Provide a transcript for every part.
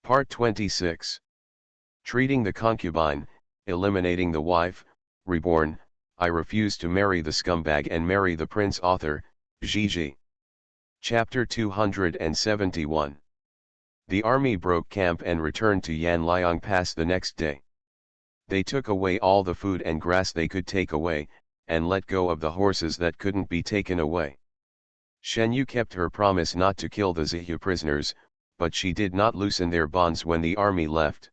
Part 26. Treating the concubine, eliminating the wife, reborn. I refuse to marry the scumbag and marry the prince. Author, Gigi. Chapter 271. The army broke camp and returned to Yanliang Pass the next day. They took away all the food and grass they could take away, and let go of the horses that couldn't be taken away. Shen Yu kept her promise not to kill the Zihu prisoners, but she did not loosen their bonds when the army left.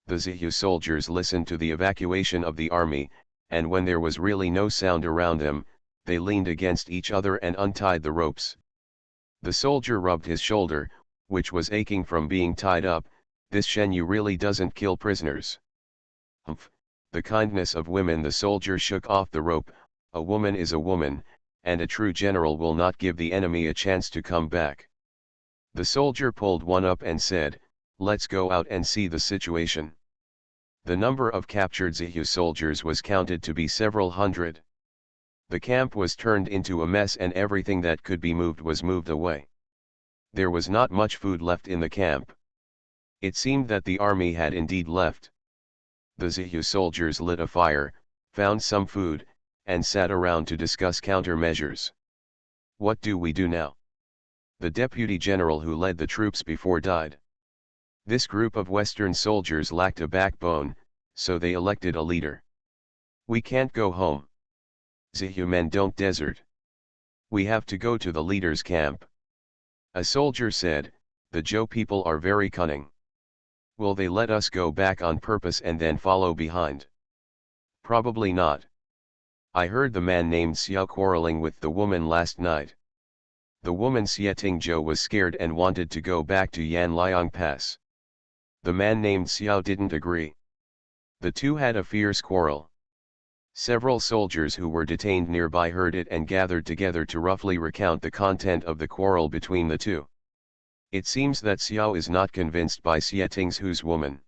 The Zihu soldiers listened to the evacuation of the army, and when there was really no sound around them, they leaned against each other and untied the ropes. The soldier rubbed his shoulder, which was aching from being tied up. This Shen Yu really doesn't kill prisoners. Humph, the kindness of women. The soldier shook off the rope. A woman is a woman, and a true general will not give the enemy a chance to come back. The soldier pulled one up and said, "Let's go out and see the situation." The number of captured Zihu soldiers was counted to be several hundred. The camp was turned into a mess and everything that could be moved was moved away. There was not much food left in the camp. It seemed that the army had indeed left. The Zihu soldiers lit a fire, found some food, and sat around to discuss countermeasures. What do we do now? The deputy general who led the troops before died. This group of Western soldiers lacked a backbone, so they elected a leader. We can't go home. Zihu men don't desert. We have to go to the leader's camp. A soldier said, "The Zhou people are very cunning. Will they let us go back on purpose and then follow behind?" Probably not. I heard the man named Xiao quarreling with the woman last night. The woman Xieting Zhou was scared and wanted to go back to Yanliang Pass. The man named Xiao didn't agree. The two had a fierce quarrel. Several soldiers who were detained nearby heard it and gathered together to roughly recount the content of the quarrel between the two. It seems that Xiao is not convinced by Xieting Zhou's woman.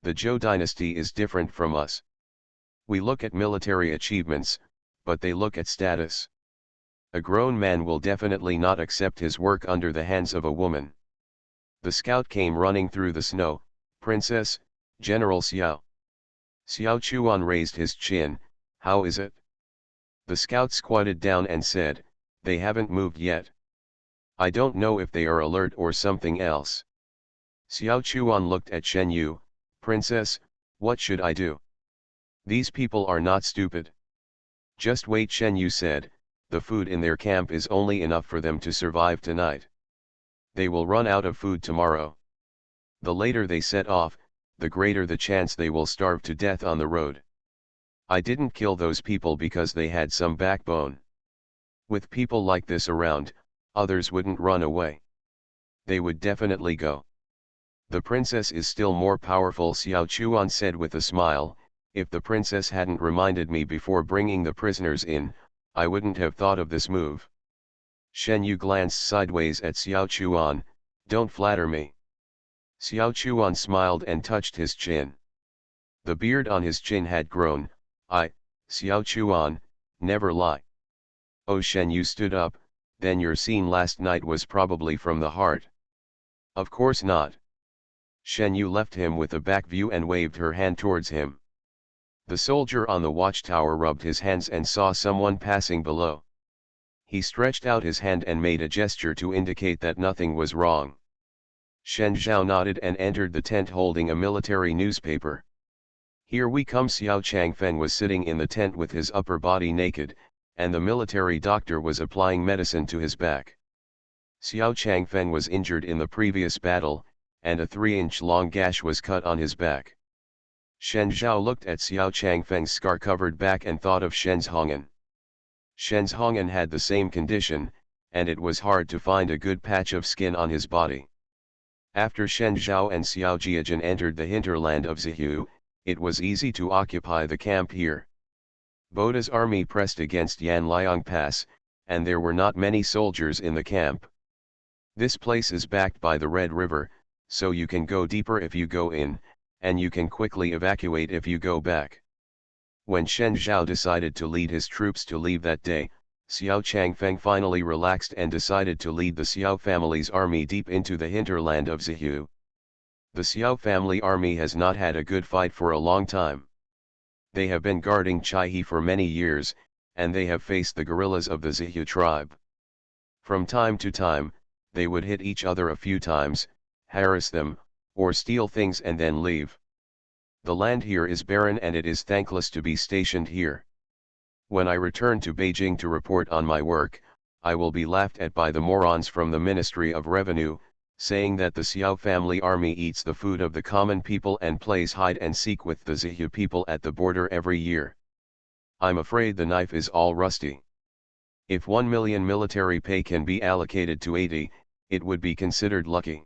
The Zhou dynasty is different from us. We look at military achievements, but they look at status. A grown man will definitely not accept his work under the hands of a woman. The scout came running through the snow. "Princess, General Xiao." Xiao Chuan raised his chin. "How is it?" The scout squatted down and said, "They haven't moved yet. I don't know if they are alert or something else." Xiao Chuan looked at Shen Yu. "Princess, what should I do? These people are not stupid." "Just wait," Shen Yu said. "The food in their camp is only enough for them to survive tonight. They will run out of food tomorrow. The later they set off, the greater the chance they will starve to death on the road. I didn't kill those people because they had some backbone. With people like this around, others wouldn't run away. They would definitely go. The princess is still more powerful," Xiao Chuan said with a smile. "If the princess hadn't reminded me before bringing the prisoners in, I wouldn't have thought of this move." Shen Yu glanced sideways at Xiao Chuan. "Don't flatter me." Xiao Chuan smiled and touched his chin. The beard on his chin had grown. Xiao Chuan, never lie." "Oh." Shen Yu stood up. "Then your scene last night was probably from the heart." "Of course not." Shen Yu left him with a back view and waved her hand towards him. The soldier on the watchtower rubbed his hands and saw someone passing below. He stretched out his hand and made a gesture to indicate that nothing was wrong. Shen Zhao nodded and entered the tent holding a military newspaper. "Here we come." Xiao Changfeng was sitting in the tent with his upper body naked, and the military doctor was applying medicine to his back. Xiao Changfeng was injured in the previous battle, and a 3-inch long gash was cut on his back. Shen Zhao looked at Xiao Changfeng's scar-covered back and thought of Shen Zhongan. Shen Zhongan had the same condition, and it was hard to find a good patch of skin on his body. After Shen Zhao and Xiao Jiajin entered the hinterland of Zihu, it was easy to occupy the camp here. Boda's army pressed against Yanliang Pass, and there were not many soldiers in the camp. This place is backed by the Red River, so you can go deeper if you go in, and you can quickly evacuate if you go back. When Shen Zhao decided to lead his troops to leave that day, Xiao Changfeng finally relaxed and decided to lead the Xiao family's army deep into the hinterland of Zihu. The Xiao family army has not had a good fight for a long time. They have been guarding Chaihe for many years, and they have faced the guerrillas of the Zihu tribe. From time to time, they would hit each other a few times, harass them, or steal things and then leave. The land here is barren and it is thankless to be stationed here. When I return to Beijing to report on my work, I will be laughed at by the morons from the Ministry of Revenue, saying that the Xiao family army eats the food of the common people and plays hide and seek with the Zihu people at the border every year. I'm afraid the knife is all rusty. If 1 million military pay can be allocated to 80, it would be considered lucky.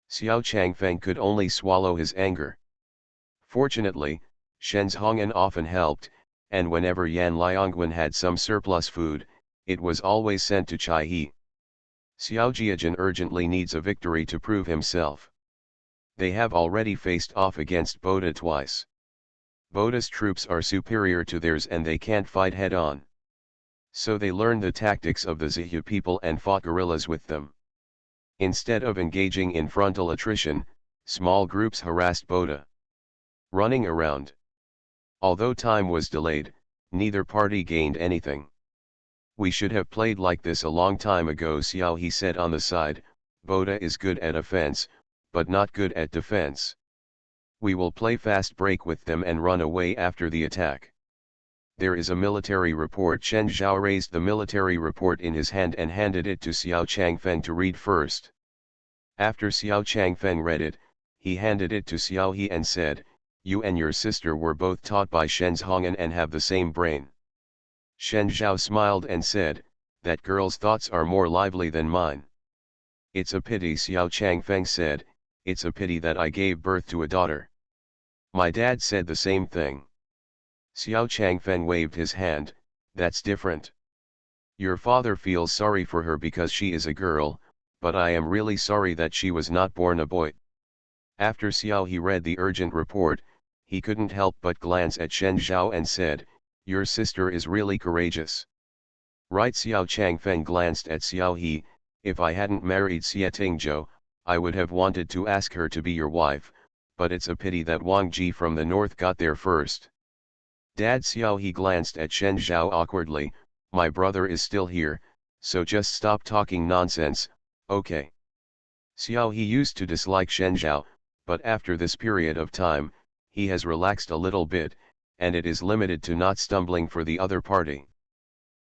Xiao Changfeng could only swallow his anger. Fortunately, Shen Zhongyan often helped, and whenever Yan Liangwen had some surplus food, it was always sent to Chaihe. Xiao Jiajin urgently needs a victory to prove himself. They have already faced off against Boda twice. Boda's troops are superior to theirs and they can't fight head-on. So they learned the tactics of the Zihu people and fought guerrillas with them. Instead of engaging in frontal attrition, small groups harassed Boda. Running around. Although time was delayed, neither party gained anything. We should have played like this a long time ago, Xiao he said on the side. Boda is good at offense, but not good at defense. We will play fast break with them and run away after the attack. There is a military report. Shen Zhao raised the military report in his hand and handed it to Xiao Changfeng to read first. After Xiao Changfeng read it, he handed it to Xiao He and said, "You and your sister were both taught by Shen Zhongyan and have the same brain." Shen Zhao smiled and said, "That girl's thoughts are more lively than mine." "It's a pity," Xiao Changfeng said, "it's a pity that I gave birth to a daughter." "My dad said the same thing." Xiao Changfeng waved his hand, "That's different. Your father feels sorry for her because she is a girl, but I am really sorry that she was not born a boy." After Xiao He read the urgent report, he couldn't help but glance at Shen Zhao and said, "Your sister is really courageous." Right. Xiao Changfeng glanced at Xiao He, "If I hadn't married Xie Tingzhou, I would have wanted to ask her to be your wife, but it's a pity that Wang Ji from the north got there first." Dad, Xiao He glanced at Shen Zhao awkwardly, "My brother is still here, so just stop talking nonsense, okay?" Xiao He used to dislike Shen Zhao, but after this period of time, he has relaxed a little bit, and it is limited to not stumbling for the other party.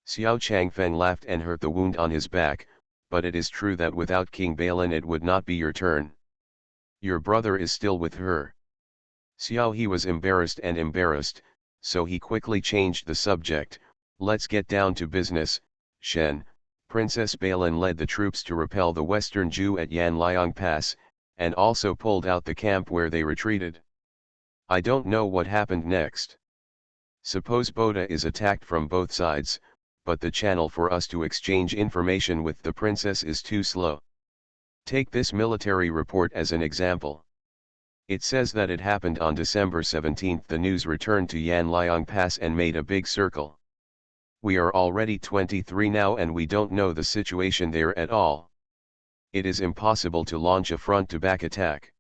Xiao Changfeng laughed and hurt the wound on his back, "But it is true that without King Balin it would not be your turn. Your brother is still with her." Xiao He was embarrassed, so he quickly changed the subject. "Let's get down to business, Shen." Princess Balin led the troops to repel the Western Jew at Yanliang Pass, and also pulled out the camp where they retreated. I don't know what happened next. Suppose Boda is attacked from both sides, but the channel for us to exchange information with the princess is too slow. Take this military report as an example. It says that it happened on December 17. The news returned to Yanliang Pass and made a big circle. We are already 23 now and we don't know the situation there at all. It is impossible to launch a front-to-back attack.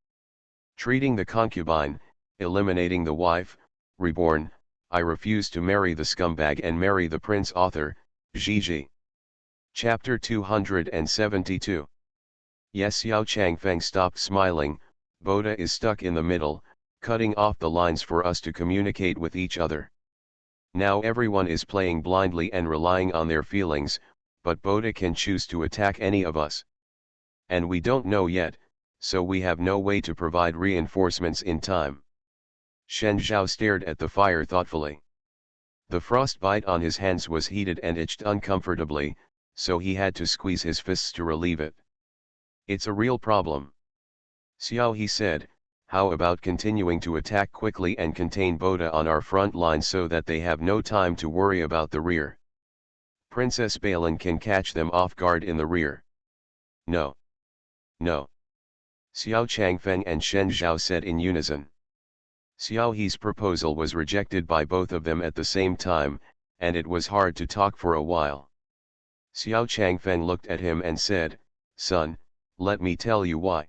Treating the concubine, eliminating the wife, reborn, I refuse to marry the scumbag and marry the prince author, Gigi. Chapter 272. Yes, Xiao Changfeng stopped smiling. Boda is stuck in the middle, cutting off the lines for us to communicate with each other. Now everyone is playing blindly and relying on their feelings, but Boda can choose to attack any of us. And we don't know yet, so we have no way to provide reinforcements in time. Shen Zhao stared at the fire thoughtfully. The frostbite on his hands was heated and itched uncomfortably, so he had to squeeze his fists to relieve it. It's a real problem. Xiao He said, "How about continuing to attack quickly and contain Boda on our front line so that they have no time to worry about the rear? Princess Balin can catch them off guard in the rear." "No. No." Xiao Changfeng and Shen Zhao said in unison. Xiao He's proposal was rejected by both of them at the same time, and it was hard to talk for a while. Xiao Changfeng looked at him and said, "Son, let me tell you why.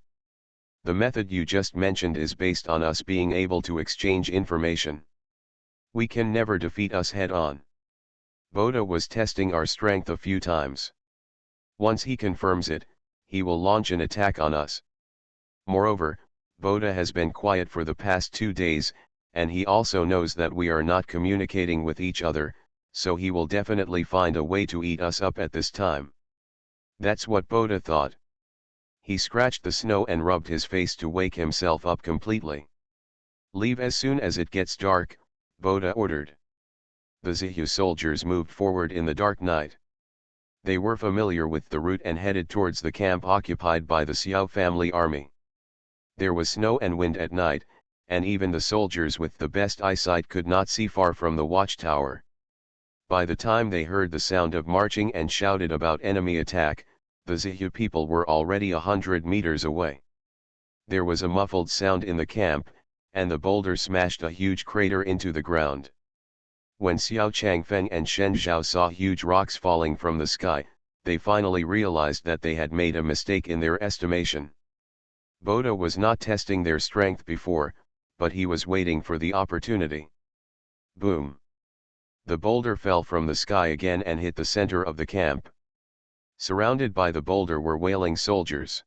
The method you just mentioned is based on us being able to exchange information. We can never defeat us head-on. Boda was testing our strength a few times. Once he confirms it, he will launch an attack on us. Moreover, Boda has been quiet for the past 2 days, and he also knows that we are not communicating with each other, so he will definitely find a way to eat us up at this time. That's what Boda thought. He scratched the snow and rubbed his face to wake himself up completely. Leave as soon as it gets dark, Boda ordered. The Zihu soldiers moved forward in the dark night. They were familiar with the route and headed towards the camp occupied by the Xiao family army. There was snow and wind at night, and even the soldiers with the best eyesight could not see far from the watchtower. By the time they heard the sound of marching and shouted about enemy attack, the Zihu people were already 100 meters away. There was a muffled sound in the camp, and the boulder smashed a huge crater into the ground. When Xiao Changfeng and Shen Zhao saw huge rocks falling from the sky, they finally realized that they had made a mistake in their estimation. Boda was not testing their strength before, but he was waiting for the opportunity. Boom! The boulder fell from the sky again and hit the center of the camp. Surrounded by the boulder were wailing soldiers.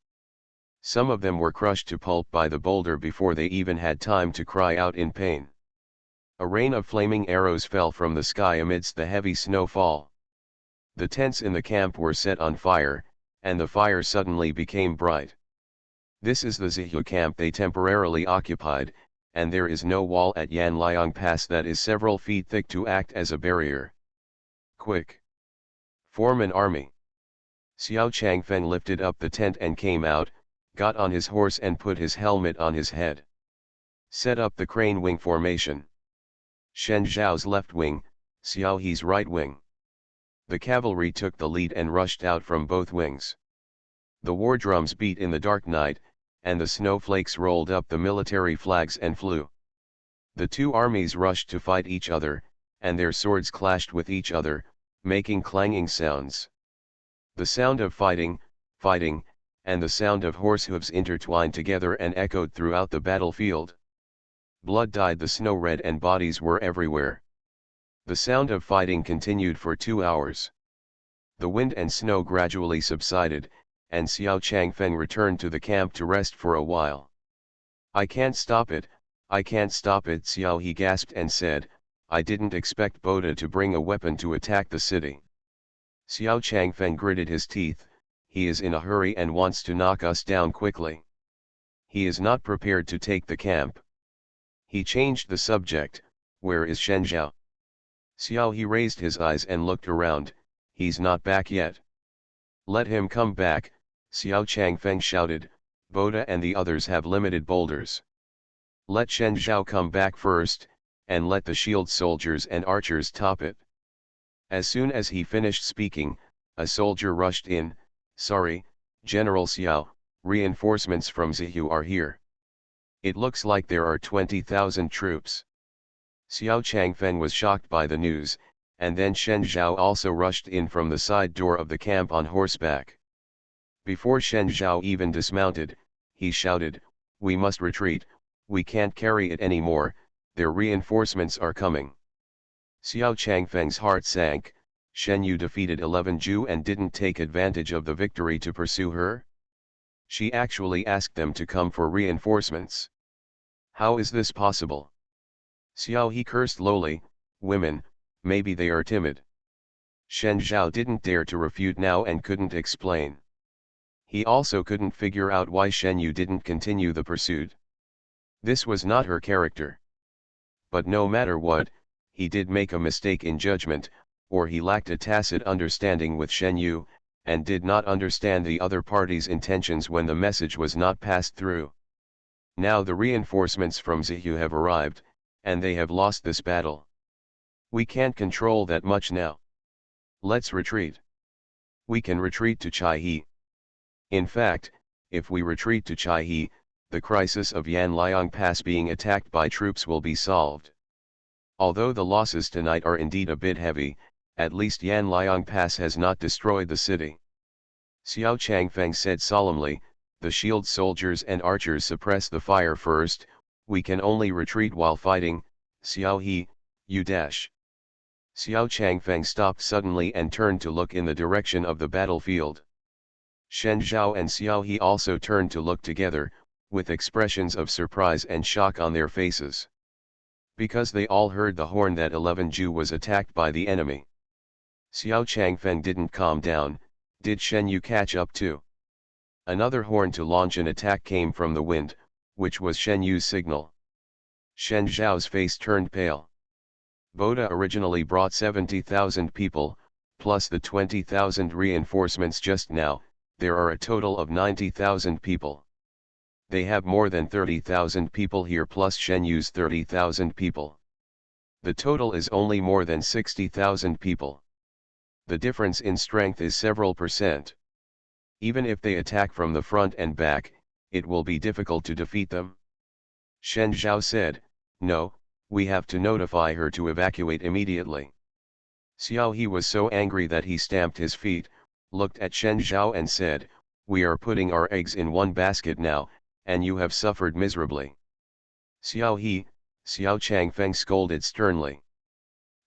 Some of them were crushed to pulp by the boulder before they even had time to cry out in pain. A rain of flaming arrows fell from the sky amidst the heavy snowfall. The tents in the camp were set on fire, and the fire suddenly became bright. This is the Zihu camp they temporarily occupied, and there is no wall at Yanliang Pass that is several feet thick to act as a barrier. Quick! Form an army. Xiao Changfeng lifted up the tent and came out, got on his horse and put his helmet on his head. Set up the crane wing formation. Shen Zhao's left wing, Xiao He's right wing. The cavalry took the lead and rushed out from both wings. The war drums beat in the dark night, and the snowflakes rolled up the military flags and flew. The two armies rushed to fight each other, and their swords clashed with each other, making clanging sounds. The sound of fighting, and the sound of horse hooves intertwined together and echoed throughout the battlefield. Blood dyed the snow red and bodies were everywhere. The sound of fighting continued for 2 hours. The wind and snow gradually subsided, and Xiao Changfeng returned to the camp to rest for a while. I can't stop it, Xiao he gasped and said, I didn't expect Boda to bring a weapon to attack the city. Xiao Changfeng gritted his teeth, he is in a hurry and wants to knock us down quickly. He is not prepared to take the camp. He changed the subject, where is Shen Zhao? Xiao he raised his eyes and looked around, he's not back yet. Let him come back, Xiao Changfeng shouted, Boda and the others have limited boulders. Let Shen Zhao come back first, and let the shield soldiers and archers top it. As soon as he finished speaking, a soldier rushed in, sorry, General Xiao, reinforcements from Zihu are here. It looks like there are 20,000 troops. Xiao Changfeng was shocked by the news, and then Shen Zhao also rushed in from the side door of the camp on horseback. Before Shen Zhao even dismounted, he shouted, we must retreat, we can't carry it anymore, their reinforcements are coming. Xiao Changfeng's heart sank, Shen Yu defeated 11 Zhu and didn't take advantage of the victory to pursue her? She actually asked them to come for reinforcements. How is this possible? Xiao he cursed lowly, women, maybe they are timid. Shen Zhao didn't dare to refute now and couldn't explain. He also couldn't figure out why Shen Yu didn't continue the pursuit. This was not her character. But no matter what, he did make a mistake in judgment, or he lacked a tacit understanding with Shen Yu, and did not understand the other party's intentions when the message was not passed through. Now the reinforcements from Zihu have arrived, and they have lost this battle. We can't control that much now. Let's retreat. We can retreat to Chaihe. In fact, if we retreat to Chaihe, the crisis of Yanliang Pass being attacked by troops will be solved. Although the losses tonight are indeed a bit heavy, at least Yanliang Pass has not destroyed the city. Xiao Changfeng said solemnly, the shield soldiers and archers suppress the fire first, we can only retreat while fighting, Xiao He, you dash. Xiao Changfeng stopped suddenly and turned to look in the direction of the battlefield. Shen Zhao and Xiao He also turned to look together, with expressions of surprise and shock on their faces. Because they all heard the horn that 11 Ju was attacked by the enemy. Xiao Changfeng didn't calm down, did Shen Yu catch up too? Another horn to launch an attack came from the wind, which was Shen Yu's signal. Shen Zhao's face turned pale. Boda originally brought 70,000 people, plus the 20,000 reinforcements just now, there are a total of 90,000 people. They have more than 30,000 people here plus Shen Yu's 30,000 people. The total is only more than 60,000 people. The difference in strength is several percent. Even if they attack from the front and back, it will be difficult to defeat them. Shen Zhao said, no, we have to notify her to evacuate immediately. Xiao He was so angry that he stamped his feet, looked at Shen Zhao and said, we are putting our eggs in one basket now, and you have suffered miserably. Xiao He, Xiao Changfeng scolded sternly.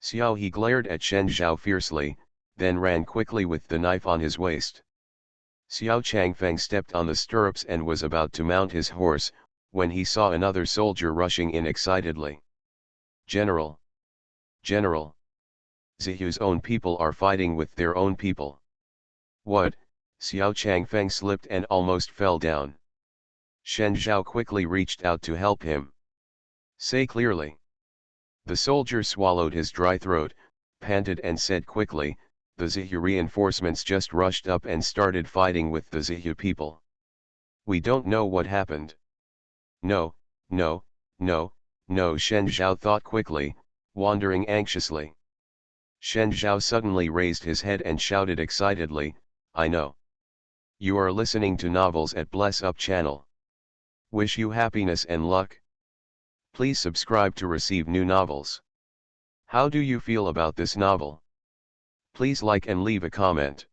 Xiao He glared at Shen Zhao fiercely, then ran quickly with the knife on his waist. Xiao Changfeng stepped on the stirrups and was about to mount his horse, when he saw another soldier rushing in excitedly. General! General! Ziyu's own people are fighting with their own people. What? Xiao Changfeng slipped and almost fell down. Shen Zhao quickly reached out to help him. Say clearly. The soldier swallowed his dry throat, panted and said quickly, the Ziyu reinforcements just rushed up and started fighting with the Ziyu people. We don't know what happened. No, no, no, no, Shen Zhao thought quickly, wondering anxiously. Shen Zhao suddenly raised his head and shouted excitedly, I know. You are listening to novels at Bless Up channel. Wish you happiness and luck. Please subscribe to receive new novels. How do you feel about this novel? Please like and leave a comment.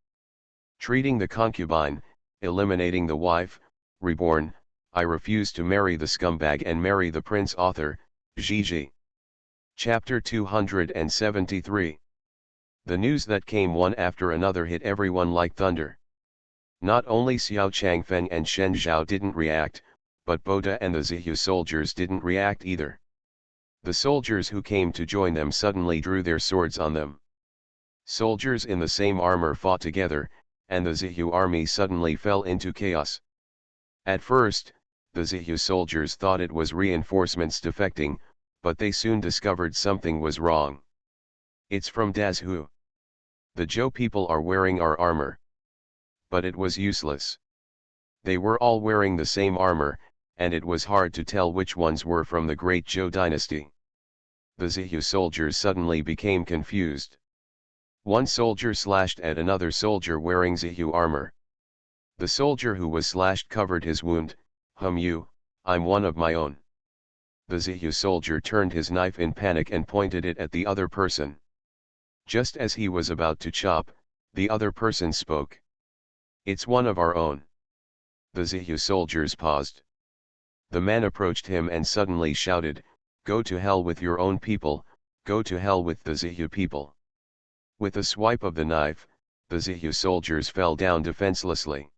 Treating the concubine, eliminating the wife, reborn, I refuse to marry the scumbag and marry the prince author, Gigi. Chapter 273. The news that came one after another hit everyone like thunder. Not only Xiao Changfeng and Shen Zhao didn't react, but Boda and the Ziyu soldiers didn't react either. The soldiers who came to join them suddenly drew their swords on them. Soldiers in the same armor fought together, and the Ziyu army suddenly fell into chaos. At first, the Ziyu soldiers thought it was reinforcements defecting, but they soon discovered something was wrong. It's from Dazhu. The Zhou people are wearing our armor. But it was useless. They were all wearing the same armor, and it was hard to tell which ones were from the great Zhou dynasty. The Ziyu soldiers suddenly became confused. One soldier slashed at another soldier wearing Ziyu armor. The soldier who was slashed covered his wound, you, I'm one of my own. The Ziyu soldier turned his knife in panic and pointed it at the other person. Just as he was about to chop, the other person spoke. It's one of our own. The Ziyu soldiers paused. The man approached him and suddenly shouted, go to hell with your own people, go to hell with the Ziyu people. With a swipe of the knife, the Ziyu soldiers fell down defenselessly.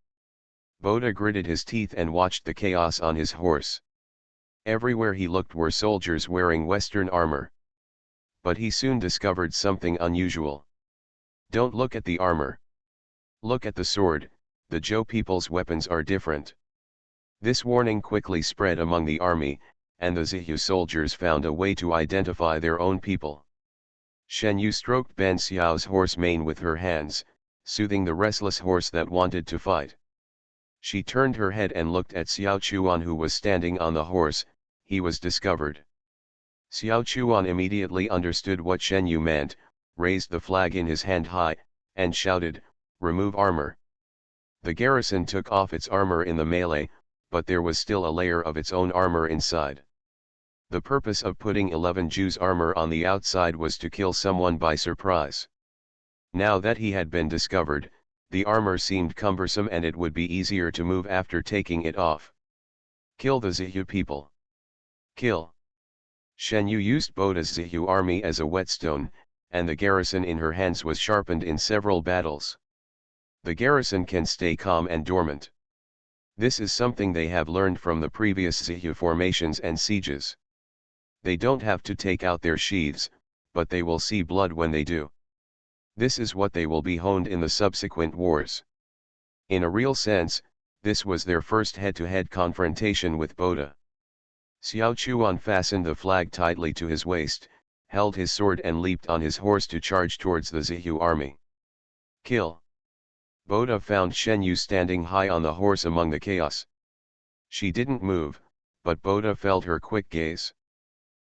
Boda gritted his teeth and watched the chaos on his horse. Everywhere he looked were soldiers wearing Western armor. But he soon discovered something unusual. Don't look at the armor. Look at the sword, the Zhou people's weapons are different. This warning quickly spread among the army, and the Ziyu soldiers found a way to identify their own people. Shen Yu stroked Ben Xiao's horse mane with her hands, soothing the restless horse that wanted to fight. She turned her head and looked at Xiao Chuan who was standing on the horse. He was discovered. Xiao Chuan immediately understood what Shen Yu meant, raised the flag in his hand high, and shouted, remove armor. The garrison took off its armor in the melee, but there was still a layer of its own armor inside. The purpose of putting 11 Jews' armor on the outside was to kill someone by surprise. Now that he had been discovered, The armor seemed cumbersome and it would be easier to move after taking it off. Kill the Zihu people. Kill. Shen Yu used Boda's Zihu army as a whetstone, and the garrison in her hands was sharpened in several battles. The garrison can stay calm and dormant. This is something they have learned from the previous Zihu formations and sieges. They don't have to take out their sheaths, but they will see blood when they do. This is what they will be honed in the subsequent wars. In a real sense, this was their first head-to-head confrontation with Boda. Xiao Chuan fastened the flag tightly to his waist, held his sword and leaped on his horse to charge towards the Zihu army. Kill. Boda found Shen Yu standing high on the horse among the chaos. She didn't move, but Boda felt her quick gaze.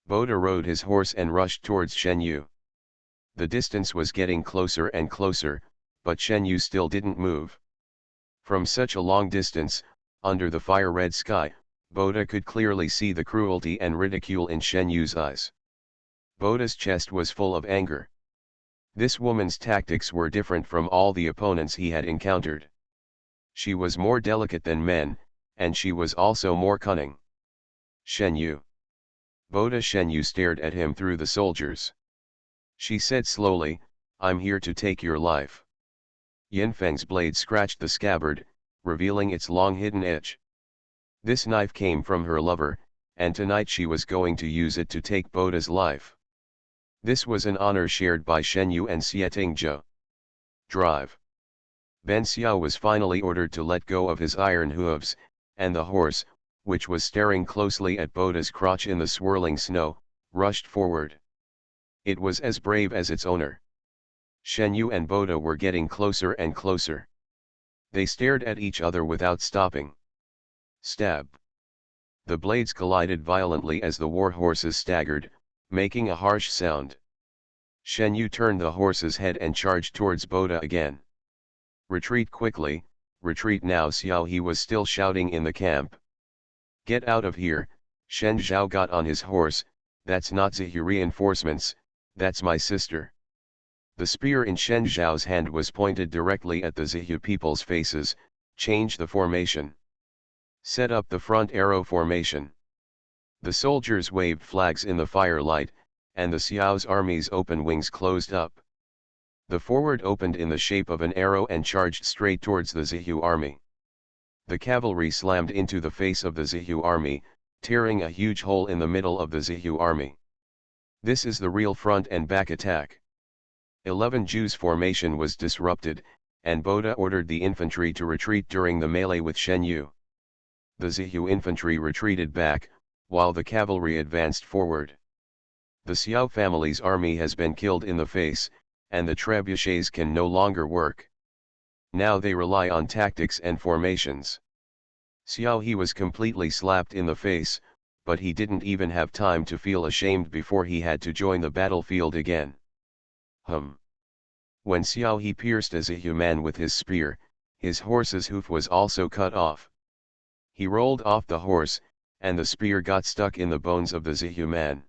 Boda rode his horse and rushed towards Shen Yu. The distance was getting closer and closer, but Shen Yu still didn't move. From such a long distance, under the fire-red sky, Boda could clearly see the cruelty and ridicule in Shen Yu's eyes. Boda's chest was full of anger. This woman's tactics were different from all the opponents he had encountered. She was more delicate than men, and she was also more cunning. Shen Yu. Boda Shen Yu stared at him through the soldiers. She said slowly, "I'm here to take your life." Yanfeng's blade scratched the scabbard, revealing its long hidden edge. This knife came from her lover, and tonight she was going to use it to take Boda's life. This was an honor shared by Shen Yu and Xieting Zhou. Drive. Ben Xiao was finally ordered to let go of his iron hooves, and the horse, which was staring closely at Boda's crotch in the swirling snow, rushed forward. It was as brave as its owner. Shen Yu and Boda were getting closer and closer. They stared at each other without stopping. Stab. The blades collided violently as the war horses staggered, making a harsh sound. Shen Yu turned the horse's head and charged towards Boda again. Retreat quickly, retreat now. Xiao He was still shouting in the camp. Get out of here. Shen Zhao got on his horse. That's not Zihu reinforcements, that's my sister. The spear in Shen Zhao's hand was pointed directly at the Zihu people's faces. Change the formation. Set up the front arrow formation. The soldiers waved flags in the firelight, and the Xiao's army's open wings closed up. The forward opened in the shape of an arrow and charged straight towards the Zihu army. The cavalry slammed into the face of the Zihu army, tearing a huge hole in the middle of the Zihu army. This is the real front and back attack. 11 Jews formation was disrupted, and Boda ordered the infantry to retreat during the melee with Shen Yu. The Zihu infantry retreated back, while the cavalry advanced forward. The Xiao family's army has been killed in the face, and the trebuchets can no longer work. Now they rely on tactics and formations. Xiao He was completely slapped in the face, but he didn't even have time to feel ashamed before he had to join the battlefield again. When Xiao He pierced a Zihu man with his spear, his horse's hoof was also cut off. He rolled off the horse, and the spear got stuck in the bones of the Zihu man.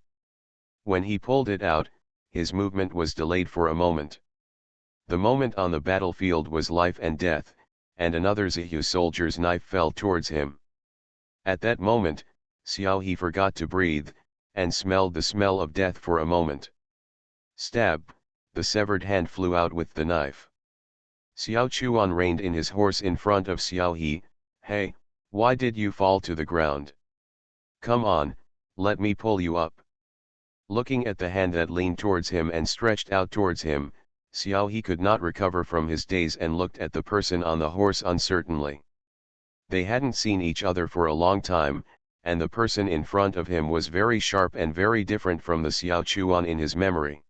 When he pulled it out, his movement was delayed for a moment. The moment on the battlefield was life and death, and another Zihu soldier's knife fell towards him. At that moment, Xiao He forgot to breathe, and smelled the smell of death for a moment. Stab! The severed hand flew out with the knife. Xiao Chuan reined in his horse in front of Xiao He. Hey, why did you fall to the ground? Come on, let me pull you up. Looking at the hand that leaned towards him and stretched out towards him, Xiao He could not recover from his daze and looked at the person on the horse uncertainly. They hadn't seen each other for a long time, and the person in front of him was very sharp and very different from the Xiao Chuan in his memory.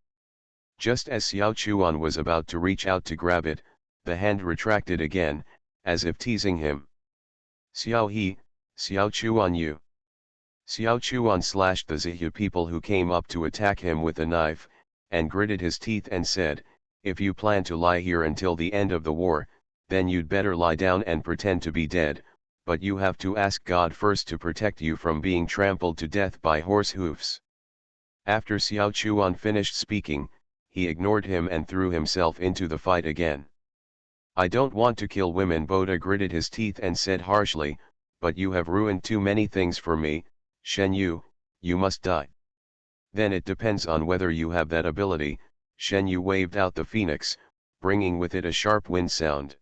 Just as Xiao Chuan was about to reach out to grab it, the hand retracted again, as if teasing him. Xiao He, Xiao Chuan you. Xiao Chuan slashed the Zihu people who came up to attack him with a knife, and gritted his teeth and said, if you plan to lie here until the end of the war, then you'd better lie down and pretend to be dead, but you have to ask God first to protect you from being trampled to death by horse hoofs. After Xiao Chuan finished speaking, he ignored him and threw himself into the fight again. I don't want to kill women. Boda gritted his teeth and said harshly, but you have ruined too many things for me, Shen Yu, you must die. Then it depends on whether you have that ability. Shen Yu waved out the phoenix, bringing with it a sharp wind sound.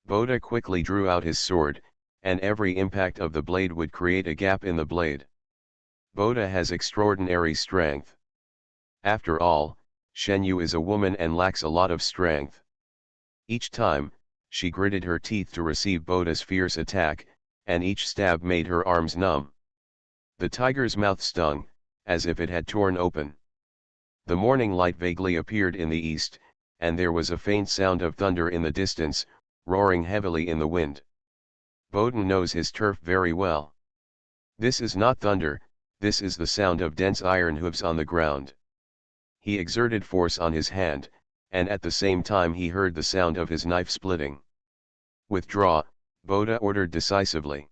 Boda quickly drew out his sword, and every impact of the blade would create a gap in the blade. Boda has extraordinary strength. After all, Shen Yu is a woman and lacks a lot of strength. Each time, she gritted her teeth to receive Boda's fierce attack, and each stab made her arms numb. The tiger's mouth stung, as if it had torn open. The morning light vaguely appeared in the east, and there was a faint sound of thunder in the distance, roaring heavily in the wind. Boda knows his turf very well. This is not thunder, this is the sound of dense iron hooves on the ground. He exerted force on his hand, and at the same time he heard the sound of his knife splitting. Withdraw, Boda ordered decisively.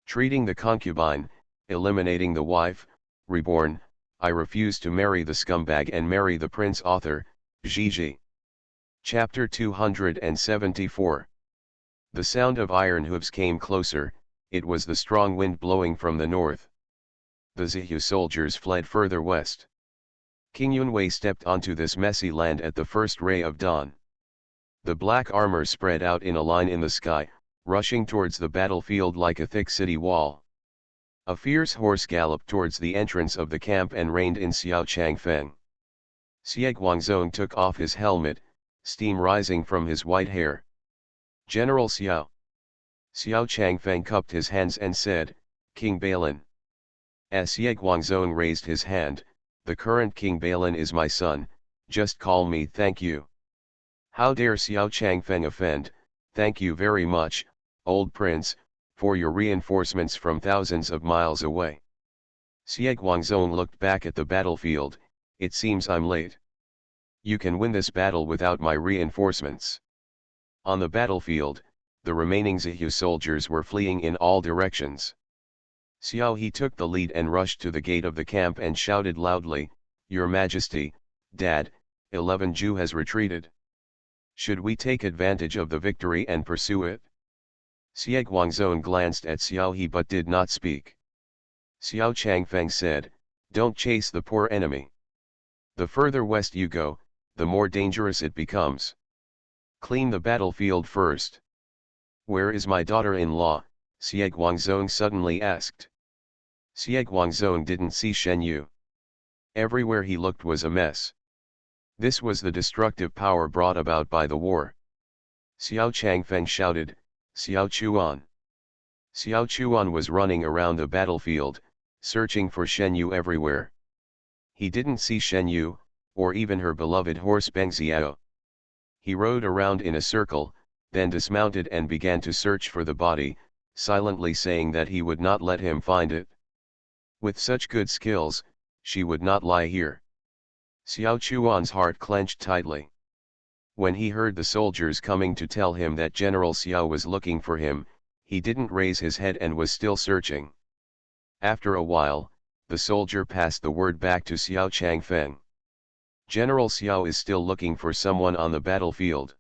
Treating the concubine, eliminating the wife, Reborn, I refuse to marry the scumbag and marry the prince author, Gigi. Chapter 274. The sound of iron hooves came closer, it was the strong wind blowing from the north. The Zihu soldiers fled further west. King Yunwei stepped onto this messy land at the first ray of dawn. The black armor spread out in a line in the sky, rushing towards the battlefield like a thick city wall. A fierce horse galloped towards the entrance of the camp and reined in Xiao Changfeng. Xie Guangzong took off his helmet, steam rising from his white hair. General Xiao. Xiao Changfeng cupped his hands and said, King Balin. As Xie Guangzong raised his hand, the current King Balin is my son, just call me thank you. How dare Xiao Changfeng offend, thank you very much, old prince, for your reinforcements from thousands of miles away. Xie Guangzong looked back at the battlefield, it seems I'm late. You can win this battle without my reinforcements. On the battlefield, the remaining Zihu soldiers were fleeing in all directions. Xiao He took the lead and rushed to the gate of the camp and shouted loudly, Your Majesty, Dad, 11 Zhu has retreated. Should we take advantage of the victory and pursue it? Xie Guangzong glanced at Xiao He but did not speak. Xiao Changfeng said, Don't chase the poor enemy. The further west you go, the more dangerous it becomes. Clean the battlefield first. Where is my daughter-in-law? Xie Guangzong suddenly asked. Xie Guangzong didn't see Shen Yu. Everywhere he looked was a mess. This was the destructive power brought about by the war. Xiao Changfeng shouted, Xiao Chuan. Xiao Chuan was running around the battlefield, searching for Shen Yu everywhere. He didn't see Shen Yu, or even her beloved horse Bengxiao. He rode around in a circle, then dismounted and began to search for the body, silently saying that he would not let him find it. With such good skills, she would not lie here. Xiao Chuan's heart clenched tightly. When he heard the soldiers coming to tell him that General Xiao was looking for him, he didn't raise his head and was still searching. After a while, the soldier passed the word back to Xiao Changfeng. General Xiao is still looking for someone on the battlefield.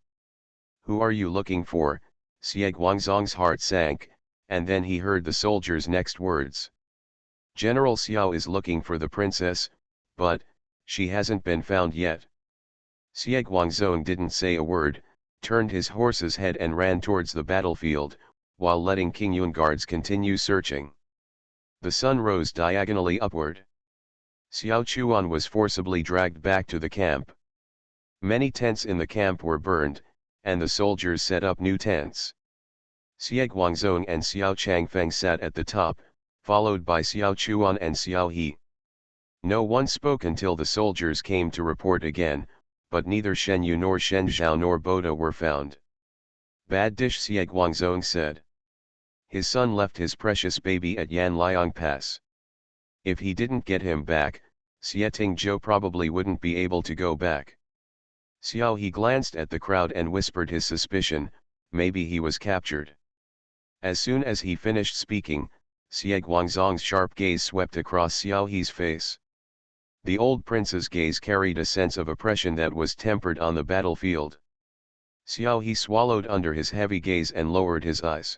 Who are you looking for? Xie Guangzong's heart sank, and then he heard the soldier's next words. General Xiao is looking for the princess, but she hasn't been found yet. Xie Guangzong didn't say a word, turned his horse's head and ran towards the battlefield, while letting King Yun guards continue searching. The sun rose diagonally upward. Xiao Chuan was forcibly dragged back to the camp. Many tents in the camp were burned, and the soldiers set up new tents. Xie Guangzong and Xiao Changfeng sat at the top, followed by Xiao Chuan and Xiao He. No one spoke until the soldiers came to report again, but neither Shen Yu nor Shen Zhao nor Boda were found. Bad dish, Xie Guangzong said. His son left his precious baby at Yanliang Pass. If he didn't get him back, Xie Tingzhou probably wouldn't be able to go back. Xiao He glanced at the crowd and whispered his suspicion, maybe he was captured. As soon as he finished speaking, Xie Guangzong's sharp gaze swept across Xiao He's face. The old prince's gaze carried a sense of oppression that was tempered on the battlefield. Xiao He swallowed under his heavy gaze and lowered his eyes.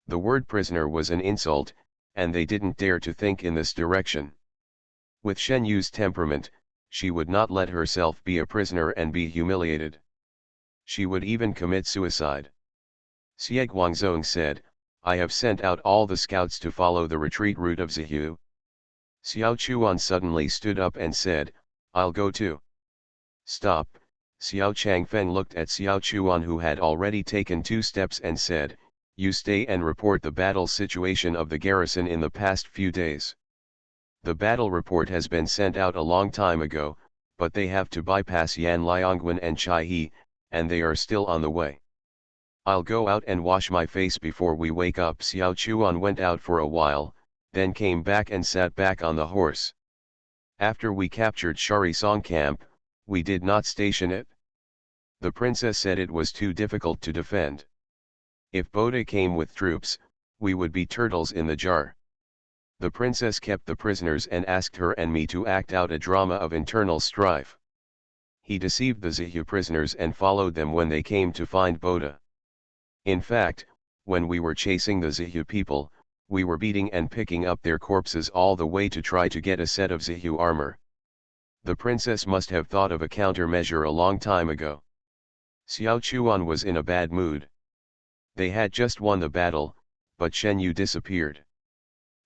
The word prisoner was an insult, and they didn't dare to think in this direction. With Shen Yu's temperament, she would not let herself be a prisoner and be humiliated. She would even commit suicide. Xie Guangzong said, I have sent out all the scouts to follow the retreat route of Zihu. Xiao Chuan suddenly stood up and said, I'll go too. Stop. Xiao Changfeng looked at Xiao Chuan, who had already taken 2 steps, and said, you stay and report the battle situation of the garrison in the past few days. The battle report has been sent out a long time ago, but they have to bypass Yan Liangwen and Chai He, and they are still on the way. I'll go out and wash my face before we wake up. Xiao Chuan went out for a while, then came back and sat back on the horse. After we captured Shari Song camp, we did not station it. The princess said it was too difficult to defend. If Boda came with troops, we would be turtles in the jar. The princess kept the prisoners and asked her and me to act out a drama of internal strife. He deceived the Zihu prisoners and followed them when they came to find Boda. In fact, when we were chasing the Zihu people, we were beating and picking up their corpses all the way to try to get a set of Zihu armor. The princess must have thought of a countermeasure a long time ago. Xiao Chuan was in a bad mood. They had just won the battle, but Shen Yu disappeared.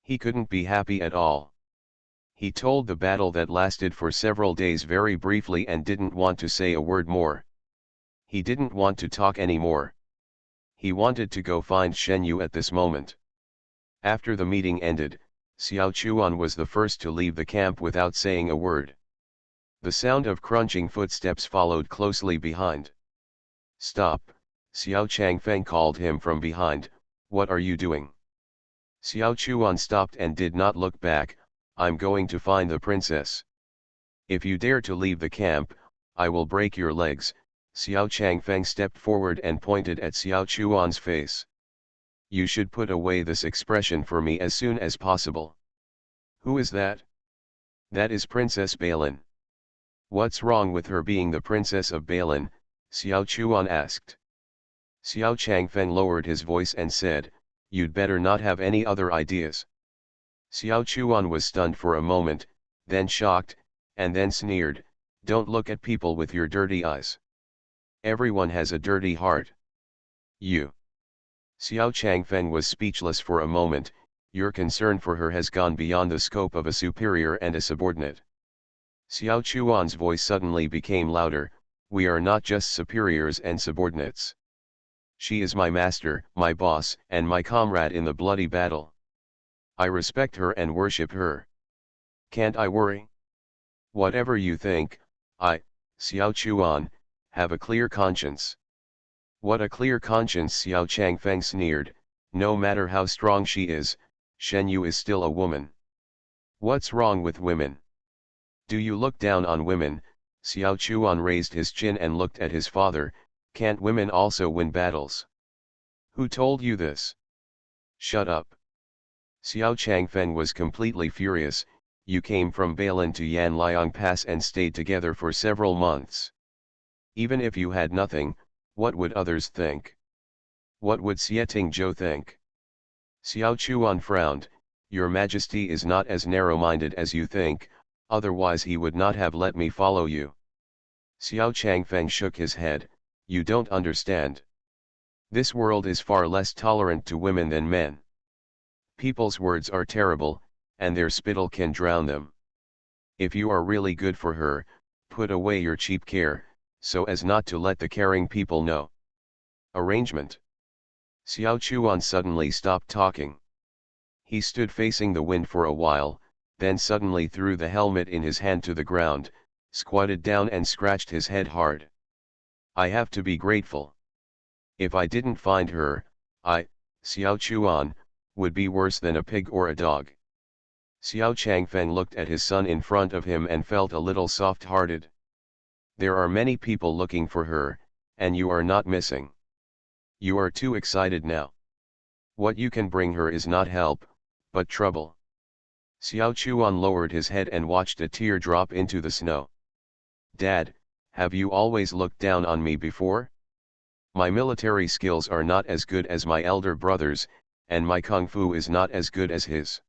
He couldn't be happy at all. He told the battle that lasted for several days very briefly and didn't want to say a word more. He didn't want to talk anymore. He wanted to go find Shen Yu at this moment. After the meeting ended, Xiao Chuan was the first to leave the camp without saying a word. The sound of crunching footsteps followed closely behind. Stop, Xiao Changfeng called him from behind, what are you doing? Xiao Chuan stopped and did not look back. I'm going to find the princess. If you dare to leave the camp, I will break your legs. Xiao Changfeng stepped forward and pointed at Xiao Chuan's face. You should put away this expression for me as soon as possible. Who is that? That is Princess Balin. What's wrong with her being the princess of Balin? Xiao Chuan asked. Xiao Changfeng lowered his voice and said, you'd better not have any other ideas. Xiao Chuan was stunned for a moment, then shocked, and then sneered, don't look at people with your dirty eyes. Everyone has a dirty heart. You. Xiao Changfeng was speechless for a moment. Your concern for her has gone beyond the scope of a superior and a subordinate. Xiao Chuan's voice suddenly became louder, we are not just superiors and subordinates. She is my master, my boss, and my comrade in the bloody battle. I respect her and worship her. Can't I worry? Whatever you think, I, Xiao Chuan, have a clear conscience. What a clear conscience, Xiao Changfeng sneered, no matter how strong she is, Shen Yu is still a woman. What's wrong with women? Do you look down on women? Xiao Chuan raised his chin and looked at his father, can't women also win battles? Who told you this? Shut up. Xiao Changfeng was completely furious, you came from Balin to Yanliang Pass and stayed together for several months. Even if you had nothing, what would others think? What would Xie Tingzhou think? Xiao Chuan frowned, your majesty is not as narrow-minded as you think, otherwise he would not have let me follow you. Xiao Changfeng shook his head, you don't understand. This world is far less tolerant to women than men. People's words are terrible, and their spittle can drown them. If you are really good for her, put away your cheap care, so as not to let the caring people know. Arrangement. Xiao Chuan suddenly stopped talking. He stood facing the wind for a while, then suddenly threw the helmet in his hand to the ground, squatted down and scratched his head hard. I have to be grateful. If I didn't find her, I, Xiao Chuan, would be worse than a pig or a dog. Xiao Changfeng looked at his son in front of him and felt a little soft-hearted. There are many people looking for her, and you are not missing. You are too excited now. What you can bring her is not help, but trouble. Xiao Chuan lowered his head and watched a tear drop into the snow. Dad, have you always looked down on me before? My military skills are not as good as my elder brother's, and my kung fu is not as good as his.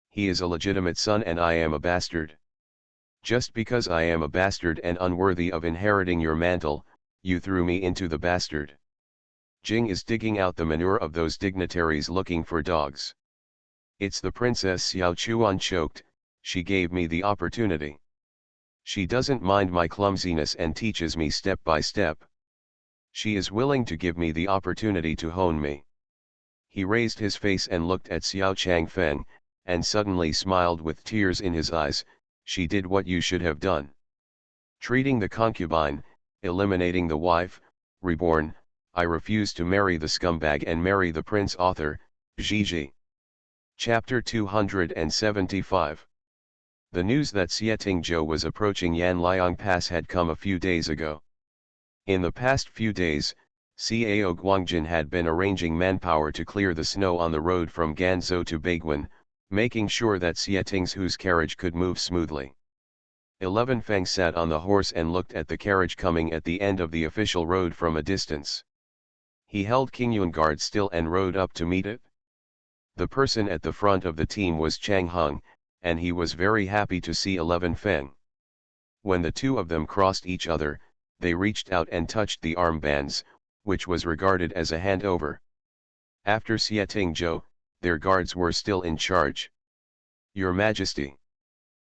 He is a legitimate son and I am a bastard. Just because I am a bastard and unworthy of inheriting your mantle, you threw me into the bastard. Jing is digging out the manure of those dignitaries looking for dogs. It's the Princess Xiao Chuan choked, she gave me the opportunity. She doesn't mind my clumsiness and teaches me step by step. She is willing to give me the opportunity to hone me. He raised his face and looked at Xiao Changfeng, and suddenly smiled with tears in his eyes. She did what you should have done. Treating the concubine, eliminating the wife, reborn, I refuse to marry the scumbag and marry the prince author, Gigi. Chapter 275. The news that Xieting Zhou was approaching Yanliang Pass had come a few days ago. In the past few days, Cao Guangjin had been arranging manpower to clear the snow on the road from Ganzhou to Baiguan, making sure that Xieting Zhou's carriage could move smoothly. 11 Feng sat on the horse and looked at the carriage coming at the end of the official road from a distance. He held Qingyun guard still and rode up to meet it. The person at the front of the team was Chang Hung, and he was very happy to see 11 Feng. When the two of them crossed each other, they reached out and touched the armbands, which was regarded as a handover. After Xieting Zhou, their guards were still in charge. Your Majesty.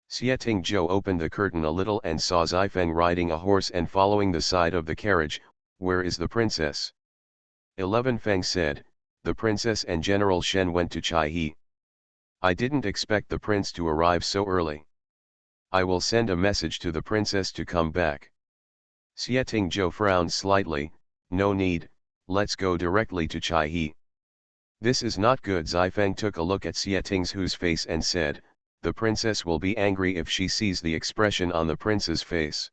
Xieting Zhou opened the curtain a little and saw Zifeng riding a horse and following the side of the carriage. Where is the princess? 11 Feng said, the princess and General Shen went to Chaihe. I didn't expect the prince to arrive so early. I will send a message to the princess to come back. Xieting Zhou frowned slightly. No need, let's go directly to Chaihe. This is not good. Zifeng took a look at Xieting Zhou's face and said, the princess will be angry if she sees the expression on the prince's face.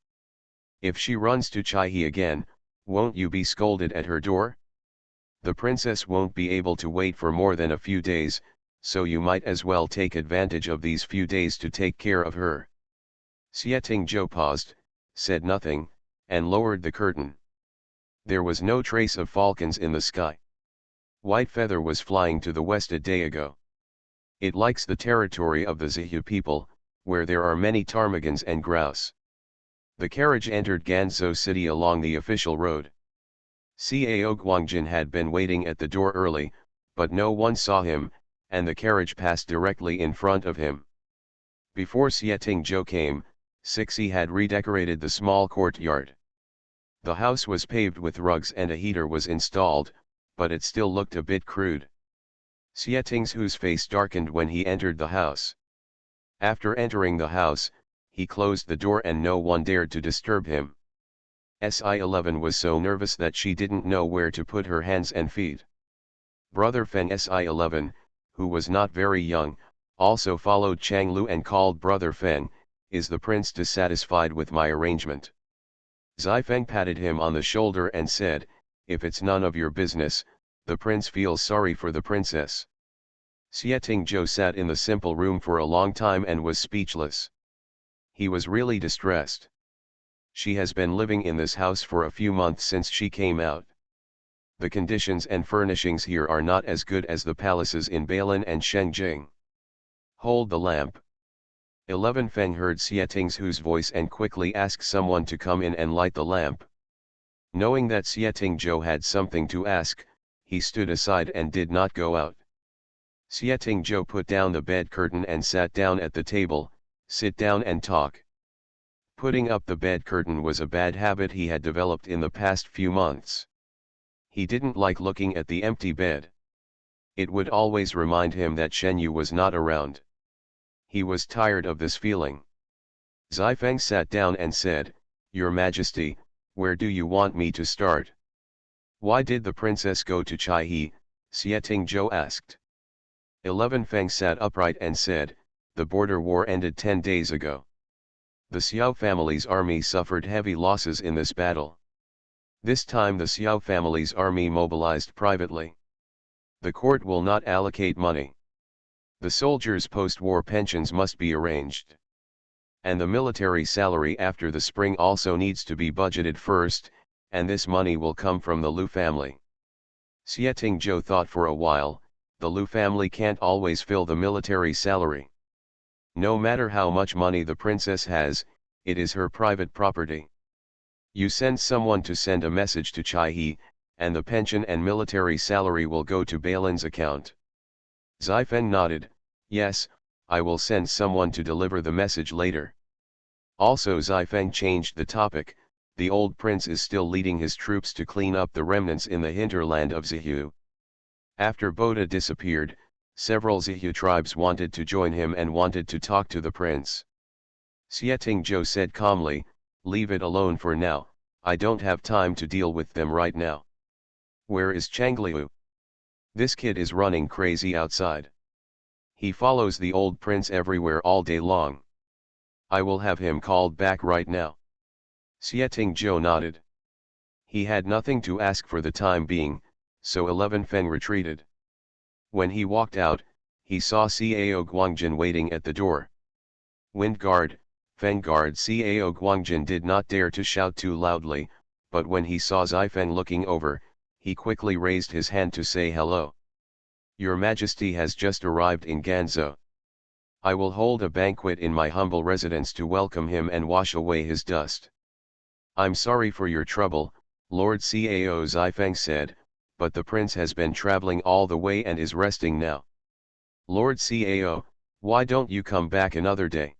If she runs to Chaihe again, won't you be scolded at her door? The princess won't be able to wait for more than a few days, so you might as well take advantage of these few days to take care of her. Xieting Zhou paused, said nothing, and lowered the curtain. There was no trace of falcons in the sky. White feather was flying to the west a day ago. It likes the territory of the Zihu people, where there are many ptarmigans and grouse. The carriage entered Ganzhou city along the official road. Cao Guangjin had been waiting at the door early, but no one saw him, and the carriage passed directly in front of him. Before Xieting Zhou came, Sixi had redecorated the small courtyard. The house was paved with rugs and a heater was installed, but it still looked a bit crude. Xieting Zhou's face darkened when he entered the house. After entering the house, he closed the door and no one dared to disturb him. Si-11 was so nervous that she didn't know where to put her hands and feet. Brother Feng Si-11, who was not very young, also followed Chang Lu and called Brother Feng, is the prince dissatisfied with my arrangement? Zifeng patted him on the shoulder and said, if it's none of your business, the prince feels sorry for the princess. Xieting Zhou sat in the simple room for a long time and was speechless. He was really distressed. She has been living in this house for a few months since she came out. The conditions and furnishings here are not as good as the palaces in Bailin and Shengjing. Hold the lamp. 11 Feng heard Xieting Zhou's voice and quickly asked someone to come in and light the lamp. Knowing that Xieting Zhou had something to ask, he stood aside and did not go out. Xieting Zhou put down the bed curtain and sat down at the table. Sit down and talk. Putting up the bed curtain was a bad habit he had developed in the past few months. He didn't like looking at the empty bed. It would always remind him that Shenyu was not around. He was tired of this feeling. Zifeng sat down and said, Your Majesty, where do you want me to start? Why did the princess go to Chaihe? Xieting Zhou asked. 11 Feng sat upright and said, the border war ended 10 days ago. The Xiao family's army suffered heavy losses in this battle. This time the Xiao family's army mobilized privately. The court will not allocate money. The soldiers' post-war pensions must be arranged. And the military salary after the spring also needs to be budgeted first, and this money will come from the Lu family. Xieting Zhou thought for a while, the Lu family can't always fill the military salary. No matter how much money the princess has, it is her private property. You send someone to send a message to Chai He, and the pension and military salary will go to Balin's account. Xifeng nodded, yes, I will send someone to deliver the message later. Also Xifeng changed the topic, the old prince is still leading his troops to clean up the remnants in the hinterland of Zihu. After Boda disappeared, several Zihu tribes wanted to join him and wanted to talk to the prince. Xieting Zhou said calmly, leave it alone for now, I don't have time to deal with them right now. Where is Changliu? This kid is running crazy outside. He follows the old prince everywhere all day long. I will have him called back right now. Xieting Zhou nodded. He had nothing to ask for the time being, so 11 Feng retreated. When he walked out, he saw Cao Guangjin waiting at the door. Wind Guard, Feng Guard. Cao Guangjin did not dare to shout too loudly, but when he saw Xifeng looking over, he quickly raised his hand to say hello. Your Majesty has just arrived in Ganzhou. I will hold a banquet in my humble residence to welcome him and wash away his dust. I'm sorry for your trouble, Lord Cao, Xifeng said, but the prince has been traveling all the way and is resting now. Lord Cao, why don't you come back another day?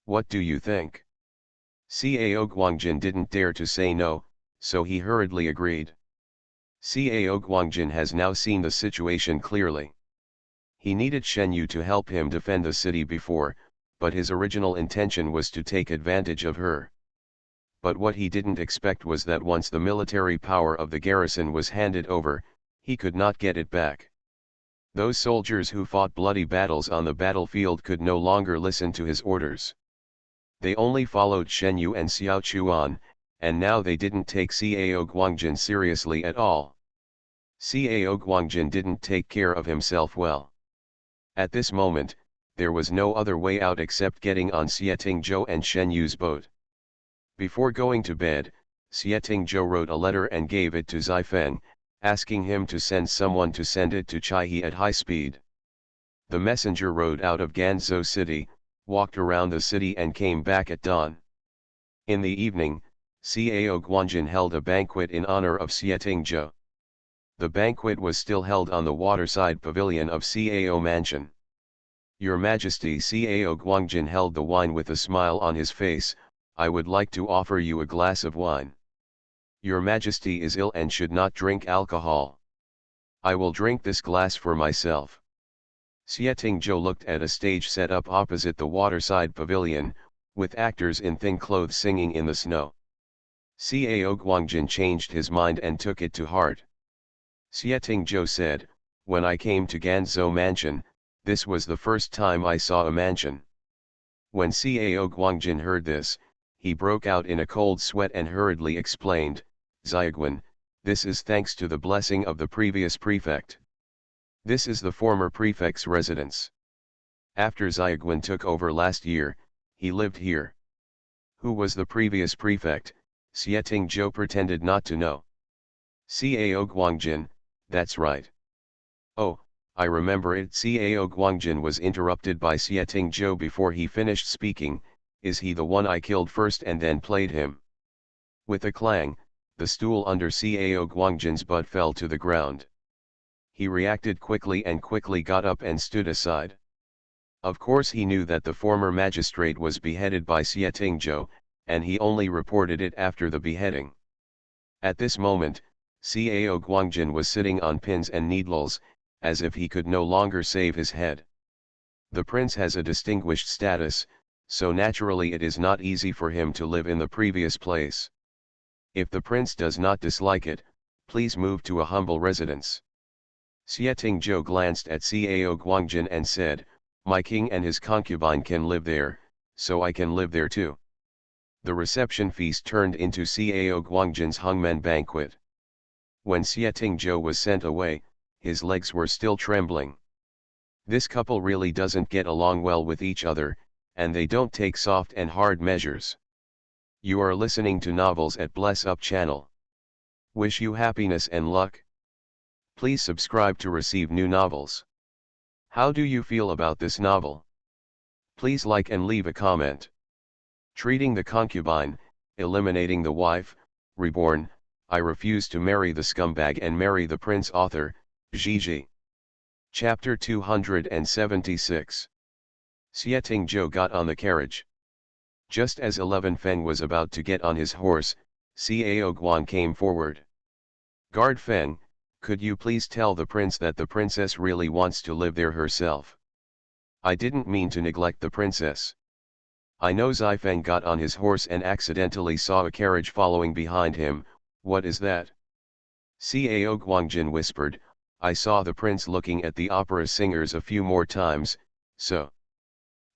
What do you think? Cao Guangjin didn't dare to say no, so he hurriedly agreed. Cao Guangjin has now seen the situation clearly. He needed Shen Yu to help him defend the city before, but his original intention was to take advantage of her. But what he didn't expect was that once the military power of the garrison was handed over, he could not get it back. Those soldiers who fought bloody battles on the battlefield could no longer listen to his orders. They only followed Shen Yu and Xiao Chuan, and now they didn't take Cao Guangjin seriously at all. Cao Guangjin didn't take care of himself well. At this moment, there was no other way out except getting on Xieting Zhou and Shen Yu's boat. Before going to bed, Xieting Zhou wrote a letter and gave it to Xifeng, asking him to send someone to send it to Chai He at high speed. The messenger rode out of Ganzhou city, walked around the city and came back at dawn. In the evening, Cao Guangjin held a banquet in honor of Xieting Zhou. The banquet was still held on the waterside pavilion of Cao Mansion. Your Majesty, Cao Guangjin held the wine with a smile on his face, I would like to offer you a glass of wine. Your Majesty is ill and should not drink alcohol. I will drink this glass for myself. Xieting Zhou looked at a stage set up opposite the waterside pavilion, with actors in thin clothes singing in the snow. Cao Guangjin changed his mind and took it to heart. Xieting Zhou said, when I came to Ganzhou Mansion, this was the first time I saw a mansion. When Cao Guangjin heard this, he broke out in a cold sweat and hurriedly explained, Xiaoguan, this is thanks to the blessing of the previous prefect. This is the former prefect's residence. After Xiaoguan took over last year, he lived here. Who was the previous prefect? Xieting Zhou pretended not to know. Cao Guangjin, that's right. Oh, I remember it. Cao Guangjin was interrupted by Xieting Zhou before he finished speaking, is he the one I killed first and then played him? With a clang, the stool under Cao Guangjin's butt fell to the ground. He reacted quickly and quickly got up and stood aside. Of course he knew that the former magistrate was beheaded by Xieting Zhou, and he only reported it after the beheading. At this moment, Cao Guangjin was sitting on pins and needles, as if he could no longer save his head. The prince has a distinguished status, so naturally it is not easy for him to live in the previous place. If the prince does not dislike it, please move to a humble residence. Xieting Zhou glanced at Cao Guangjin and said, my king and his concubine can live there, so I can live there too. The reception feast turned into Cao Guangjin's hungmen banquet. When Xieting Zhou was sent away, his legs were still trembling. This couple really doesn't get along well with each other, and they don't take soft and hard measures. You are listening to novels at Bless Up channel. Wish you happiness and luck. Please subscribe to receive new novels. How do you feel about this novel? Please like and leave a comment. Treating the Concubine, Eliminating the Wife, Reborn, I Refuse to Marry the Scumbag and Marry the Prince. Author, Gigi. Chapter 276. Xieting Zhou got on the carriage. Just as 11 Feng was about to get on his horse, Cao Guan came forward. Guard Feng, could you please tell the prince that the princess really wants to live there herself? I didn't mean to neglect the princess. I know Xifeng got on his horse and accidentally saw a carriage following behind him. What is that? Cao Guangjin whispered, I saw the prince looking at the opera singers a few more times, so.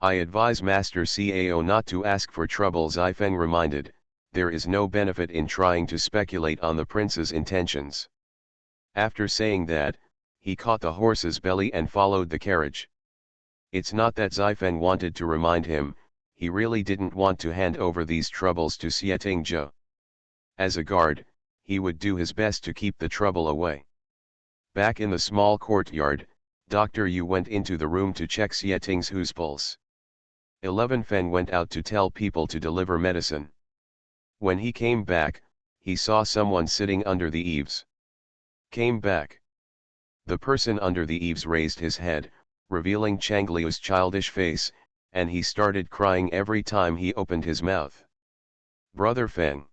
I advise Master Cao not to ask for trouble. Xifeng reminded, there is no benefit in trying to speculate on the prince's intentions. After saying that, he caught the horse's belly and followed the carriage. It's not that Xifeng wanted to remind him, he really didn't want to hand over these troubles to Xieting Zhou. As a guard, he would do his best to keep the trouble away. Back in the small courtyard, Dr. Yu went into the room to check Xieting Zhou's pulse. 11 Feng went out to tell people to deliver medicine. When he came back, he saw someone sitting under the eaves. Came back. The person under the eaves raised his head, revealing Changliu's childish face, and he started crying every time he opened his mouth. Brother Feng.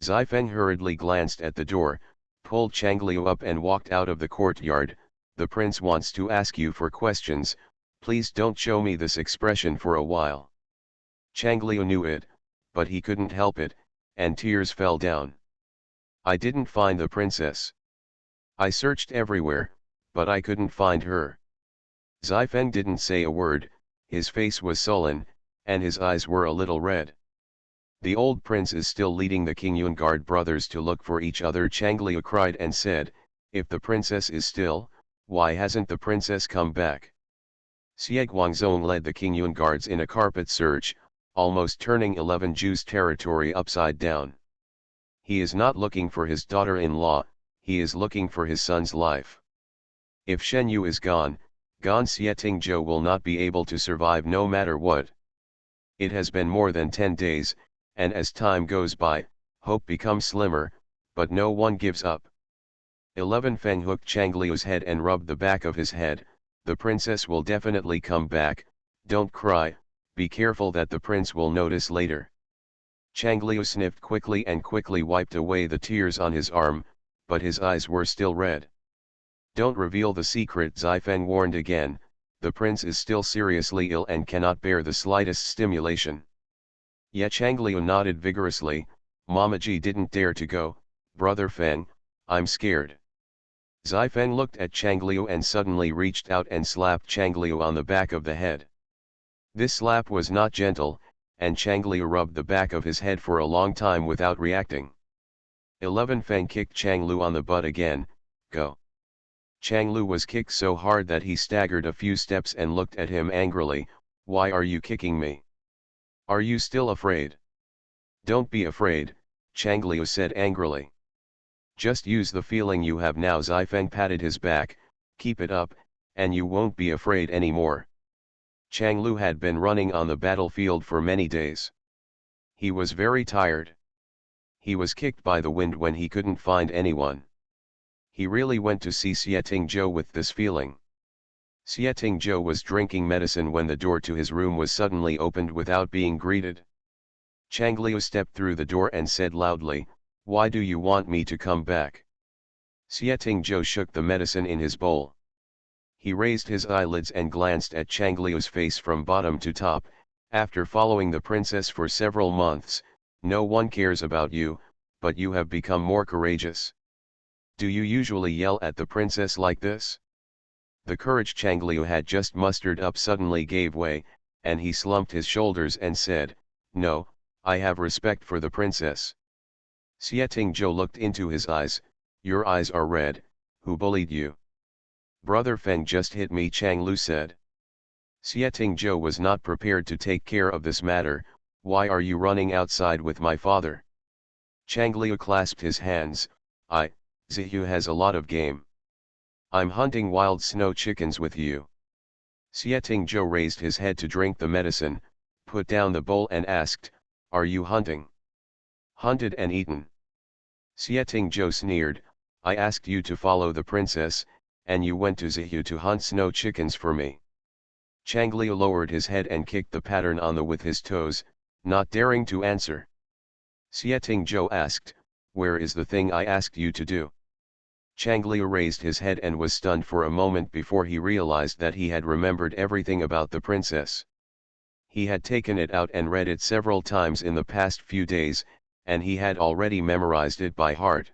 Xifeng hurriedly glanced at the door, pulled Changliu up and walked out of the courtyard. The prince wants to ask you for questions, please don't show me this expression for a while. Changliu knew it, but he couldn't help it, and tears fell down. I didn't find the princess. I searched everywhere, but I couldn't find her. Xifeng didn't say a word, his face was sullen, and his eyes were a little red. The old prince is still leading the Qingyun guard brothers to look for each other. Changliu cried and said, if the princess is still, why hasn't the princess come back? Xie Guangzong led the Qingyun guards in a carpet search, almost turning 11 Zhou's territory upside down. He is not looking for his daughter-in-law, he is looking for his son's life. If Shen Yu is gone, Xieting Zhou will not be able to survive no matter what. It has been more than 10 days, and as time goes by, hope becomes slimmer, but no one gives up. 11 Feng hooked Changliu's head and rubbed the back of his head, the princess will definitely come back, don't cry, be careful that the prince will notice later. Changliu sniffed quickly and quickly wiped away the tears on his arm, but his eyes were still red. Don't reveal the secret, Xifeng warned again, the prince is still seriously ill and cannot bear the slightest stimulation. Yet Changliu nodded vigorously, Mamaji didn't dare to go, Brother Feng, I'm scared. Xifeng looked at Changliu and suddenly reached out and slapped Changliu on the back of the head. This slap was not gentle, and Changliu rubbed the back of his head for a long time without reacting. 11 Feng kicked Changliu on the butt again, go. Changliu was kicked so hard that he staggered a few steps and looked at him angrily, why are you kicking me? Are you still afraid? Don't be afraid, Changliu said angrily. Just use the feeling you have now. Xifeng patted his back, keep it up, and you won't be afraid anymore. Changliu had been running on the battlefield for many days. He was very tired. He was kicked by the wind when he couldn't find anyone. He really went to see Xieting Zhou with this feeling. Xieting Zhou was drinking medicine when the door to his room was suddenly opened without being greeted. Changliu stepped through the door and said loudly, why do you want me to come back? Xieting Zhou shook the medicine in his bowl. He raised his eyelids and glanced at Changliu's face from bottom to top, after following the princess for several months, no one cares about you, but you have become more courageous. Do you usually yell at the princess like this? The courage Changliu had just mustered up suddenly gave way, and he slumped his shoulders and said, no, I have respect for the princess. Xieting Zhou looked into his eyes, your eyes are red, who bullied you? Brother Feng just hit me, Changliu said. Xieting Zhou was not prepared to take care of this matter, why are you running outside with my father? Changliu clasped his hands, Zihu has a lot of game. I'm hunting wild snow chickens with you. Xieting Zhou raised his head to drink the medicine, put down the bowl and asked, are you hunting? Hunted and eaten. Xieting Zhou sneered, I asked you to follow the princess, and you went to Zihu to hunt snow chickens for me. Chang Liu lowered his head and kicked the pattern on the with his toes, not daring to answer. Xieting Zhou asked, where is the thing I asked you to do? Chang Liu raised his head and was stunned for a moment before he realized that he had remembered everything about the princess. He had taken it out and read it several times in the past few days, and he had already memorized it by heart.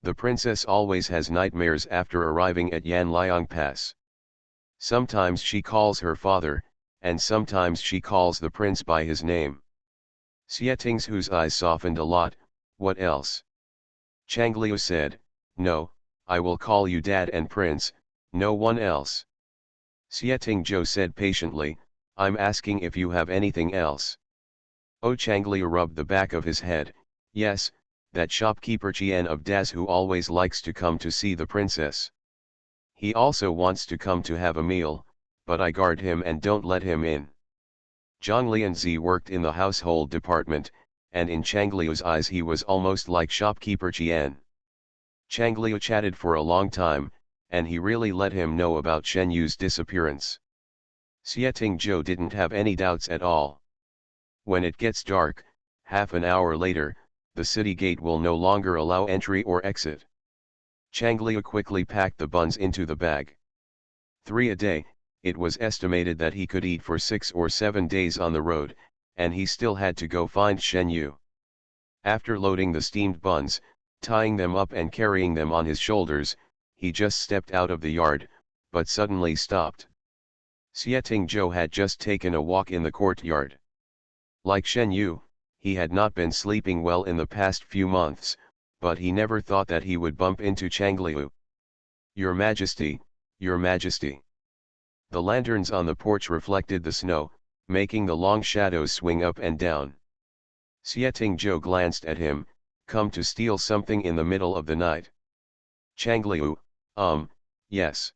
The princess always has nightmares after arriving at Yanliang Pass. Sometimes she calls her father, and sometimes she calls the prince by his name. Xieting Zhou's eyes softened a lot, what else? Chang Liu said, no, I will call you dad and prince, no one else. Xieting Zhou said patiently, I'm asking if you have anything else. Oh, Chang Liu rubbed the back of his head, yes, that shopkeeper Qian of Daz who always likes to come to see the princess. He also wants to come to have a meal, but I guard him and don't let him in. Zhang Lianzi worked in the household department, and in Chang Liu's eyes he was almost like shopkeeper Qian. Chang Liu chatted for a long time, and he really let him know about Shen Yu's disappearance. Xieting Zhou didn't have any doubts at all. When it gets dark, half an hour later, the city gate will no longer allow entry or exit. Chang Liu quickly packed the buns into the bag. 3 a day, it was estimated that he could eat for 6 or 7 days on the road, and he still had to go find Shen Yu. After loading the steamed buns, tying them up and carrying them on his shoulders, he just stepped out of the yard, but suddenly stopped. Xieting Zhou had just taken a walk in the courtyard. Like Shen Yu, he had not been sleeping well in the past few months, but he never thought that he would bump into Chang Liu. Your Majesty, Your Majesty. The lanterns on the porch reflected the snow, making the long shadows swing up and down. Xieting Zhou glanced at him, come to steal something in the middle of the night. Chang Liu, yes.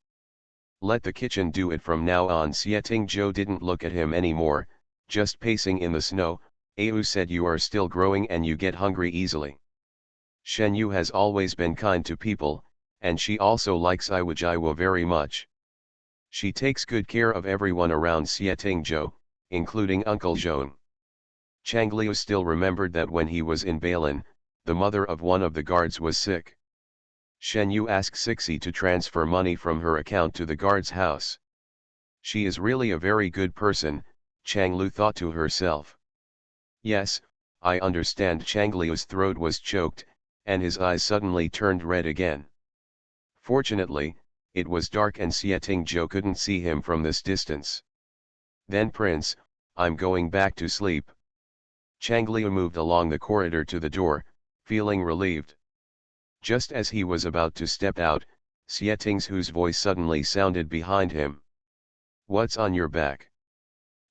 Let the kitchen do it from now on. Xieting Zhou didn't look at him anymore, just pacing in the snow. Au said you are still growing and you get hungry easily. Shen Yu has always been kind to people, and she also likes Iwa very much. She takes good care of everyone around Xieting Zhou, including Uncle Zhong. Chang Liu still remembered that when he was in Bailin, the mother of one of the guards was sick. Shen Yu asked Sixi to transfer money from her account to the guard's house. She is really a very good person, Chang Liu thought to herself. Yes, I understand. Chang Liu's throat was choked, and his eyes suddenly turned red again. Fortunately, it was dark and Xieting Zhou couldn't see him from this distance. Then Prince, I'm going back to sleep. Chang Liu moved along the corridor to the door, feeling relieved. Just as he was about to step out, Xieting Zhou's voice suddenly sounded behind him. What's on your back?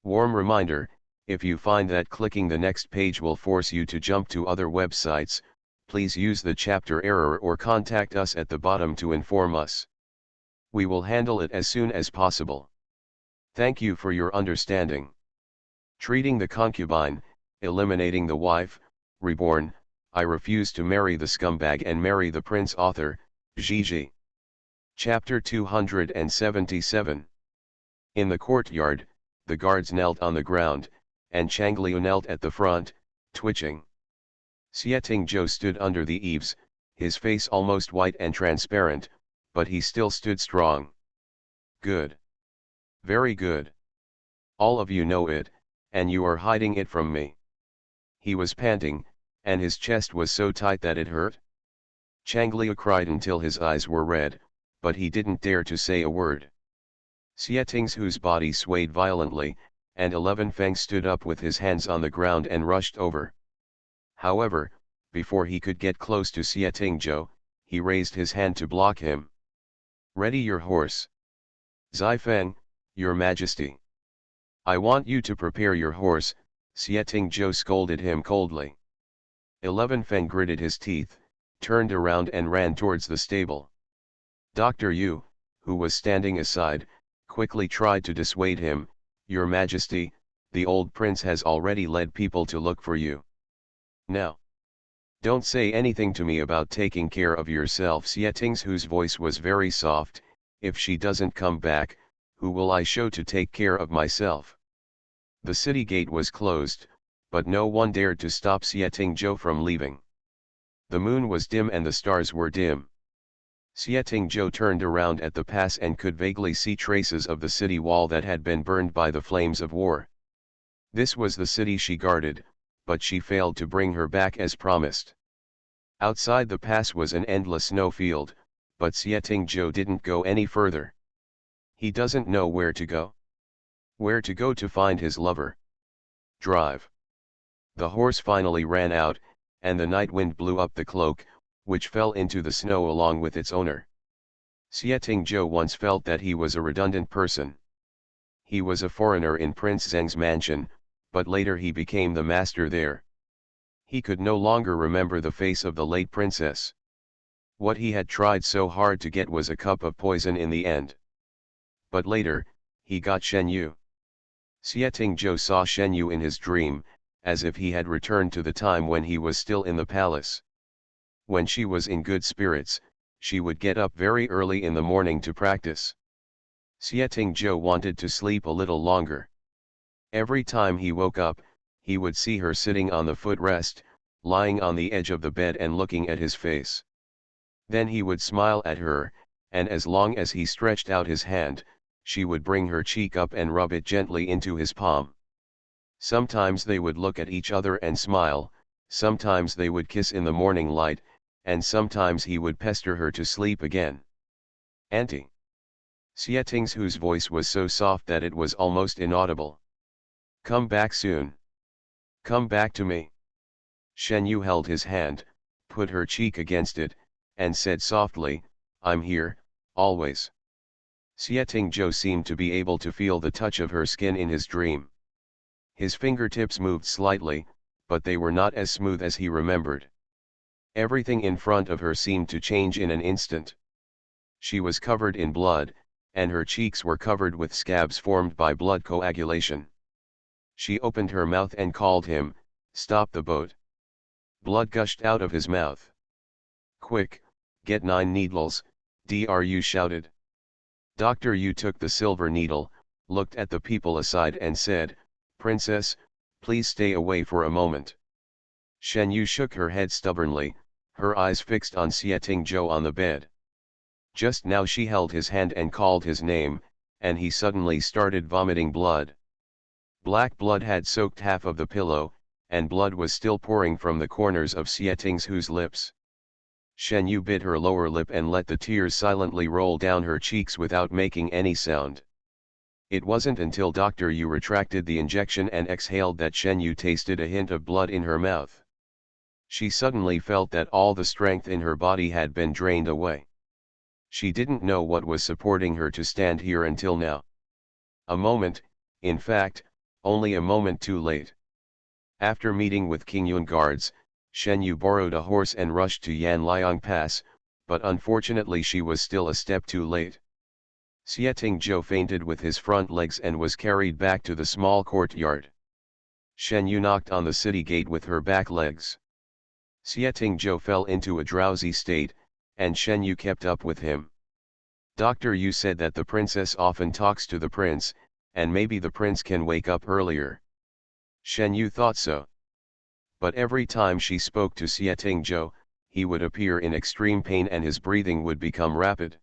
Warm reminder, if you find that clicking the next page will force you to jump to other websites, please use the chapter error or contact us at the bottom to inform us. We will handle it as soon as possible. Thank you for your understanding. Treating the concubine, eliminating the wife, reborn, I refuse to marry the scumbag and marry the prince. Author, Gigi. Chapter 277. In the courtyard, the guards knelt on the ground, and Chang Liu knelt at the front, twitching. Xieting Zhou stood under the eaves, his face almost white and transparent, but he still stood strong. Good. Very good. All of you know it, and you are hiding it from me. He was panting, and his chest was so tight that it hurt. Chang Liu cried until his eyes were red, but he didn't dare to say a word. Xieting Zhou's body swayed violently, and 11 Feng stood up with his hands on the ground and rushed over. However, before he could get close to Xieting Zhou, he raised his hand to block him. Ready your horse. Zai Feng, Your Majesty. I want you to prepare your horse, Xieting Zhou scolded him coldly. 11 Feng gritted his teeth, turned around and ran towards the stable. Dr. Yu, who was standing aside, quickly tried to dissuade him. "Your Majesty, the old prince has already led people to look for you. Now, don't say anything to me about taking care of yourself." Xieting's whose voice was very soft, "If she doesn't come back, who will I show to take care of myself?" The city gate was closed, but no one dared to stop Xieting Zhou from leaving. The moon was dim and the stars were dim. Xieting Zhou turned around at the pass and could vaguely see traces of the city wall that had been burned by the flames of war. This was the city she guarded, but she failed to bring her back as promised. Outside the pass was an endless snow field, but Xieting Zhou didn't go any further. He doesn't know where to go. Where to go to find his lover? Drive. The horse finally ran out, and the night wind blew up the cloak, which fell into the snow along with its owner. Xieting Zhou once felt that he was a redundant person. He was a foreigner in Prince Zheng's mansion, but later he became the master there. He could no longer remember the face of the late princess. What he had tried so hard to get was a cup of poison in the end. But later, he got Shen Yu. Xieting Zhou saw Shen Yu in his dream, as if he had returned to the time when he was still in the palace. When she was in good spirits, she would get up very early in the morning to practice. Xieting Zhou wanted to sleep a little longer. Every time he woke up, he would see her sitting on the footrest, lying on the edge of the bed and looking at his face. Then he would smile at her, and as long as he stretched out his hand, she would bring her cheek up and rub it gently into his palm. Sometimes they would look at each other and smile, sometimes they would kiss in the morning light, and sometimes he would pester her to sleep again. "Auntie." Xieting's whose voice was so soft that it was almost inaudible. "Come back soon. Come back to me." Shen Yu held his hand, put her cheek against it, and said softly, "I'm here, always." Xieting Zhou seemed to be able to feel the touch of her skin in his dream. His fingertips moved slightly, but they were not as smooth as he remembered. Everything in front of her seemed to change in an instant. She was covered in blood, and her cheeks were covered with scabs formed by blood coagulation. She opened her mouth and called him, "Stop the boat." Blood gushed out of his mouth. "Quick, get 9 needles, Dru shouted. Dr. Yu took the silver needle, looked at the people aside and said, "Princess, please stay away for a moment." Shen Yu shook her head stubbornly, her eyes fixed on Xieting Zhou on the bed. Just now she held his hand and called his name, and he suddenly started vomiting blood. Black blood had soaked half of the pillow, and blood was still pouring from the corners of Xieting's whose lips. Shen Yu bit her lower lip and let the tears silently roll down her cheeks without making any sound. It wasn't until Dr. Yu retracted the injection and exhaled that Shen Yu tasted a hint of blood in her mouth. She suddenly felt that all the strength in her body had been drained away. She didn't know what was supporting her to stand here until now. A moment, in fact, only a moment too late. After meeting with Qingyun guards, Shen Yu borrowed a horse and rushed to Yanliang Pass, but unfortunately she was still a step too late. Xieting Zhou fainted with his front legs and was carried back to the small courtyard. Shen Yu knocked on the city gate with her back legs. Xieting Zhou fell into a drowsy state, and Shen Yu kept up with him. Dr. Yu said that the princess often talks to the prince, and maybe the prince can wake up earlier. Shen Yu thought so. But every time she spoke to Xieting Zhou, he would appear in extreme pain and his breathing would become rapid.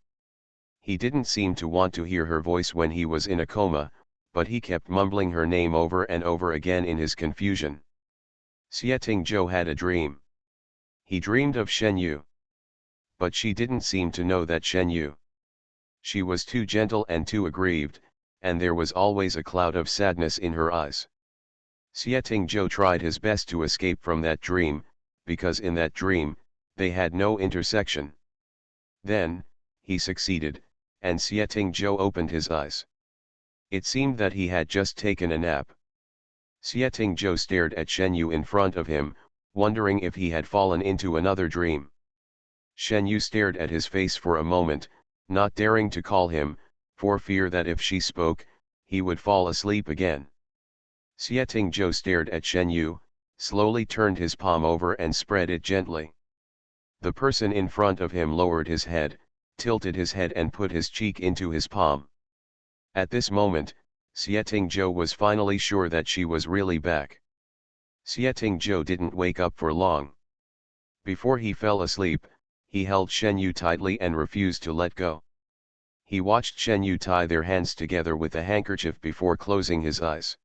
He didn't seem to want to hear her voice when he was in a coma, but he kept mumbling her name over and over again in his confusion. Xieting Zhou had a dream. He dreamed of Shen Yu. But she didn't seem to know that Shen Yu. She was too gentle and too aggrieved, and there was always a cloud of sadness in her eyes. Xieting Zhou tried his best to escape from that dream, because in that dream, they had no intersection. Then, he succeeded, and Xieting Zhou opened his eyes. It seemed that he had just taken a nap. Xieting Zhou stared at Shen Yu in front of him, wondering if he had fallen into another dream. Shen Yu stared at his face for a moment, not daring to call him, for fear that if she spoke, he would fall asleep again. Xie Zhou stared at Shen Yu, slowly turned his palm over and spread it gently. The person in front of him lowered his head, tilted his head and put his cheek into his palm. At this moment, Xie Zhou was finally sure that she was really back. Xie Zhou didn't wake up for long. Before he fell asleep, he held Shen Yu tightly and refused to let go. He watched Shen Yu tie their hands together with a handkerchief before closing his eyes.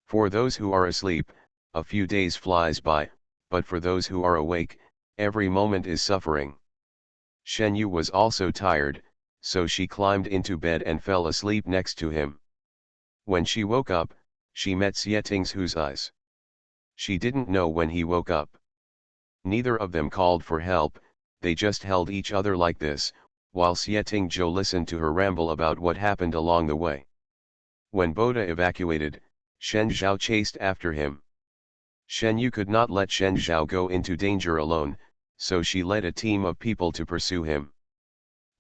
For those who are asleep, a few days flies by, but for those who are awake, every moment is suffering. Shen Yu was also tired, so she climbed into bed and fell asleep next to him. When she woke up, she met Xie Zhou's eyes. She didn't know when he woke up. Neither of them called for help, they just held each other like this, while Xie Zhou listened to her ramble about what happened along the way. When Boda evacuated, Shen Zhao chased after him. Shen Yu could not let Shen Zhao go into danger alone, so she led a team of people to pursue him.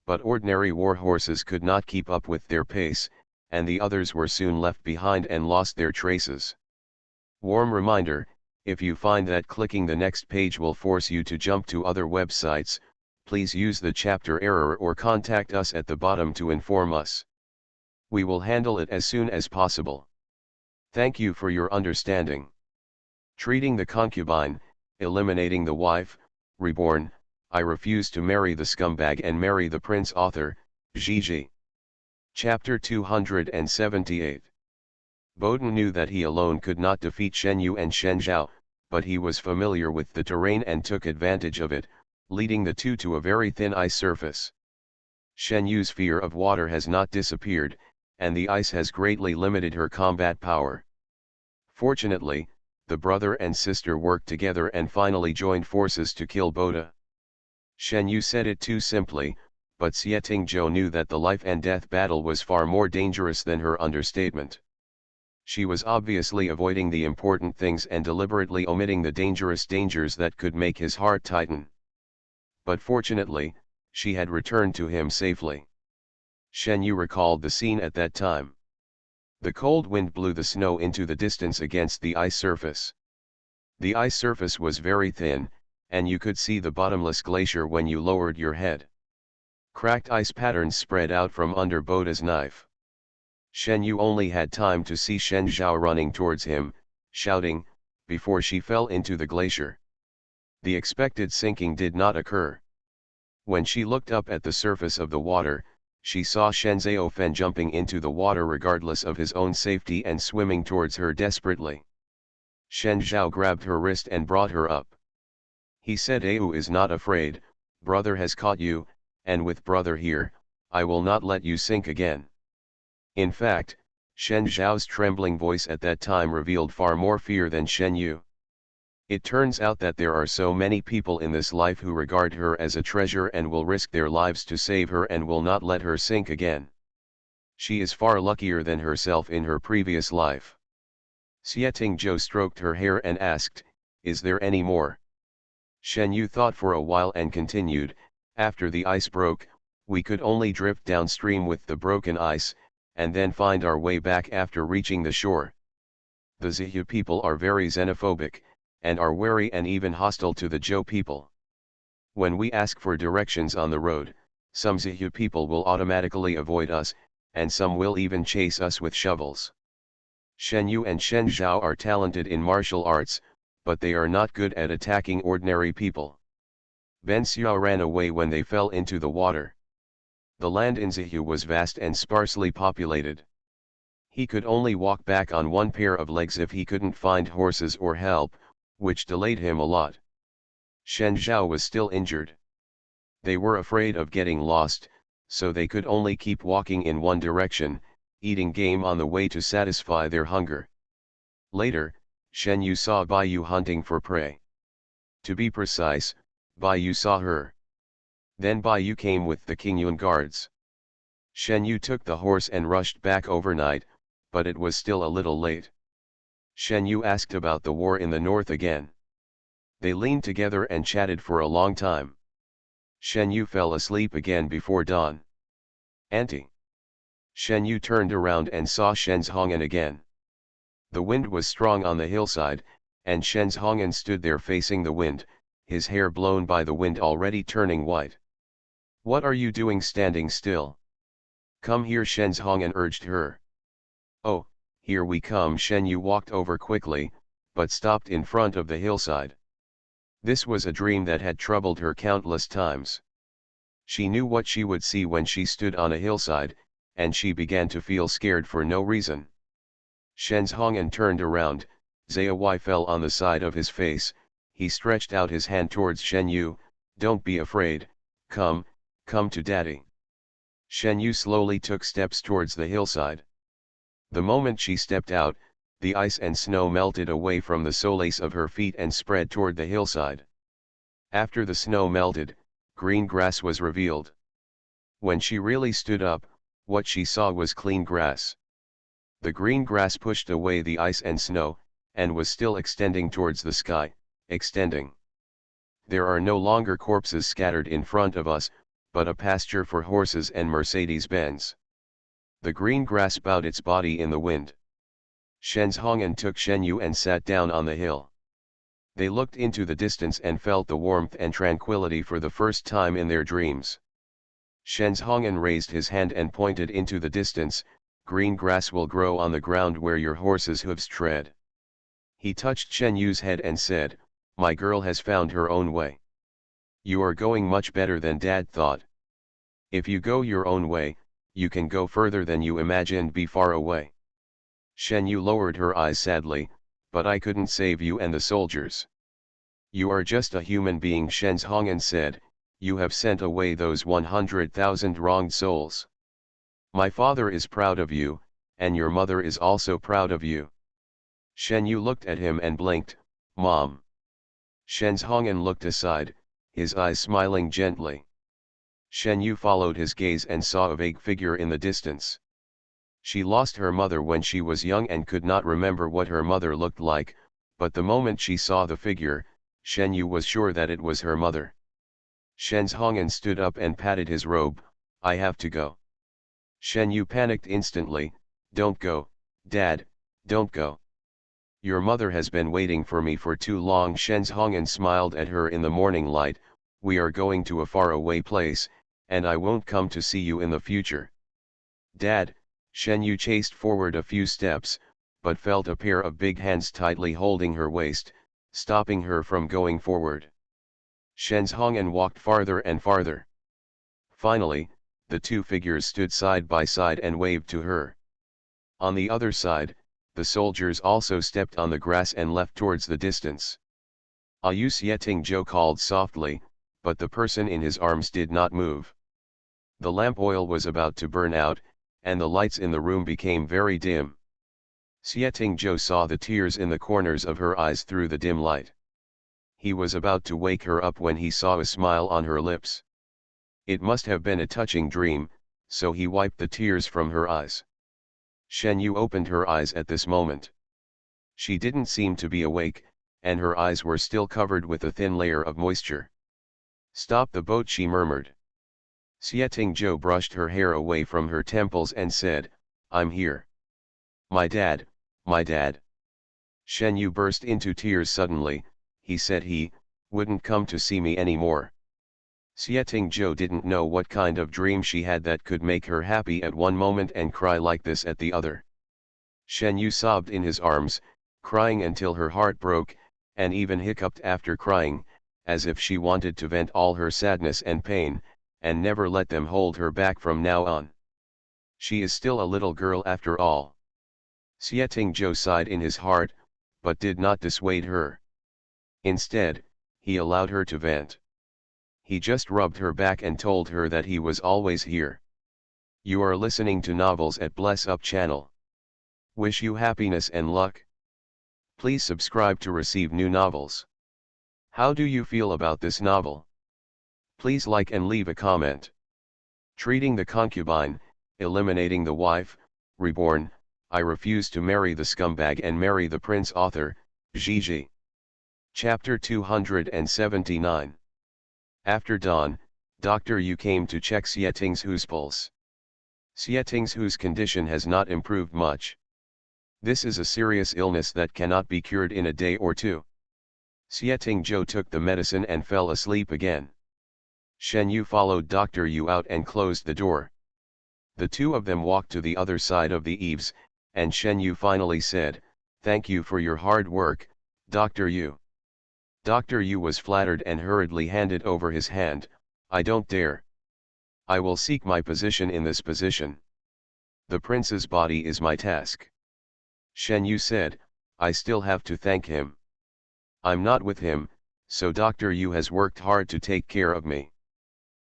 But ordinary war horses could not keep up with their pace, and the others were soon left behind and lost their traces. Warm reminder, if you find that clicking the next page will force you to jump to other websites, please use the chapter error or contact us at the bottom to inform us. We will handle it as soon as possible. Thank you for your understanding. Treating the concubine, eliminating the wife, reborn, I refuse to marry the scumbag and marry the prince. Author, Gigi. Chapter 278. Boden knew that he alone could not defeat Shen Yu and Shen Zhao, but he was familiar with the terrain and took advantage of it, leading the two to a very thin ice surface. Shen Yu's fear of water has not disappeared, and the ice has greatly limited her combat power. Fortunately, the brother and sister worked together and finally joined forces to kill Boda. Shen Yu said it too simply, but Xie Zhou knew that the life and death battle was far more dangerous than her understatement. She was obviously avoiding the important things and deliberately omitting the dangerous dangers that could make his heart tighten. But fortunately, she had returned to him safely. Shen Yu recalled the scene at that time. The cold wind blew the snow into the distance against the ice surface. The ice surface was very thin, and you could see the bottomless glacier when you lowered your head. Cracked ice patterns spread out from under Boda's knife. Shen Yu only had time to see Shen Zhao running towards him, shouting, before she fell into the glacier. The expected sinking did not occur. When she looked up at the surface of the water, she saw Shen Zhaofen jumping into the water regardless of his own safety and swimming towards her desperately. Shen Zhao grabbed her wrist and brought her up. He said, "Au is not afraid, brother has caught you, and with brother here, I will not let you sink again." In fact, Shen Zhao's trembling voice at that time revealed far more fear than Shen Yu. It turns out that there are so many people in this life who regard her as a treasure and will risk their lives to save her and will not let her sink again. She is far luckier than herself in her previous life. Xie Zhou stroked her hair and asked, "Is there any more?" Shen Yu thought for a while and continued, "After the ice broke, we could only drift downstream with the broken ice, and then find our way back after reaching the shore. The Zhiyu people are very xenophobic, and are wary and even hostile to the Zhou people. When we ask for directions on the road, some Zhiyu people will automatically avoid us, and some will even chase us with shovels. Shen Yu and Shen Zhao are talented in martial arts, but they are not good at attacking ordinary people. Ben Xiao ran away when they fell into the water. The land in Zhiyu was vast and sparsely populated. He could only walk back on one pair of legs if he couldn't find horses or help, which delayed him a lot. Shen Zhao was still injured. They were afraid of getting lost, so they could only keep walking in one direction, eating game on the way to satisfy their hunger. Later, Shen Yu saw Bai Yu hunting for prey. To be precise, Bai Yu saw her. Then Bai Yu came with the Qingyun guards. Shen Yu took the horse and rushed back overnight, but it was still a little late. Shen Yu asked about the war in the north again. They leaned together and chatted for a long time. Shen Yu fell asleep again before dawn. Auntie. Shen Yu turned around and saw Shenzhongan again. The wind was strong on the hillside, and Shenzhongan stood there facing the wind, his hair blown by the wind already turning white. What are you doing standing still? Come here, Shenzhongan urged her. Oh, here we come. Shen Yu walked over quickly, but stopped in front of the hillside. This was a dream that had troubled her countless times. She knew what she would see when she stood on a hillside, and she began to feel scared for no reason. Shenzhongan turned around, Zai fell on the side of his face, he stretched out his hand towards Shen Yu. Don't be afraid, come to daddy. Shen Yu slowly took steps towards the hillside. The moment she stepped out, the ice and snow melted away from the soles of her feet and spread toward the hillside. After the snow melted, green grass was revealed. When she really stood up, what she saw was clean grass. The green grass pushed away the ice and snow, and was still extending towards the sky, extending. There are no longer corpses scattered in front of us, but a pasture for horses and Mercedes-Benz. The green grass bowed its body in the wind. Shenzhongan took Shen Yu and sat down on the hill. They looked into the distance and felt the warmth and tranquility for the first time in their dreams. Shenzhongan raised his hand and pointed into the distance. Green grass will grow on the ground where your horse's hooves tread. He touched Shen Yu's head and said, my girl has found her own way. You are going much better than Dad thought. If you go your own way, you can go further than you imagined be far away. Shen Yu lowered her eyes sadly, but I couldn't save you and the soldiers. You are just a human being, Shenzhongan said, you have sent away those 100,000 wronged souls. My father is proud of you, and your mother is also proud of you. Shen Yu looked at him and blinked, Mom. Shenzhongan looked aside, his eyes smiling gently. Shen Yu followed his gaze and saw a vague figure in the distance. She lost her mother when she was young and could not remember what her mother looked like, but the moment she saw the figure, Shen Yu was sure that it was her mother. Shenzhongan stood up and patted his robe, I have to go. Shen Yu panicked instantly, don't go, Dad, don't go. Your mother has been waiting for me for too long. Shenzhongan smiled at her in the morning light, we are going to a faraway place, and I won't come to see you in the future. Dad, Shen Yu chased forward a few steps, but felt a pair of big hands tightly holding her waist, stopping her from going forward. Shenzhongan walked farther and farther. Finally, the two figures stood side by side and waved to her. On the other side, the soldiers also stepped on the grass and left towards the distance. Ayu Sieting Zhou called softly, but the person in his arms did not move. The lamp oil was about to burn out, and the lights in the room became very dim. Sieting Zhou saw the tears in the corners of her eyes through the dim light. He was about to wake her up when he saw a smile on her lips. It must have been a touching dream, so he wiped the tears from her eyes. Shen Yu opened her eyes at this moment. She didn't seem to be awake, and her eyes were still covered with a thin layer of moisture. Stop the boat, she murmured. Sieting Zhou brushed her hair away from her temples and said, I'm here. My dad, my dad. Shen Yu burst into tears suddenly. He said he wouldn't come to see me anymore. Sieting Zhou didn't know what kind of dream she had that could make her happy at one moment and cry like this at the other. Shen Yu sobbed in his arms, crying until her heart broke, and even hiccuped after crying, as if she wanted to vent all her sadness and pain, and never let them hold her back from now on. She is still a little girl after all. Sieting Zhou sighed in his heart, but did not dissuade her. Instead, he allowed her to vent. He just rubbed her back and told her that he was always here. You are listening to Novels at Bless Up channel. Wish you happiness and luck. Please subscribe to receive new novels. How do you feel about this novel? Please like and leave a comment. Treating the Concubine, Eliminating the Wife, Reborn, I Refuse to Marry the Scumbag and Marry the Prince. Author, Gigi. Chapter 279. After dawn, Doctor, you came to check Xieting's pulse. Xieting's condition has not improved much. This is a serious illness that cannot be cured in a day or two. Xieting Zhou took the medicine and fell asleep again. Shen Yu followed Dr. Yu out and closed the door. The two of them walked to the other side of the eaves, and Shen Yu finally said, "Thank you for your hard work, Dr. Yu." Dr. Yu was flattered and hurriedly handed over his hand. "I don't dare. I will seek my position in this position. The prince's body is my task." Shen Yu said, "I still have to thank him. I'm not with him, so Dr. Yu has worked hard to take care of me."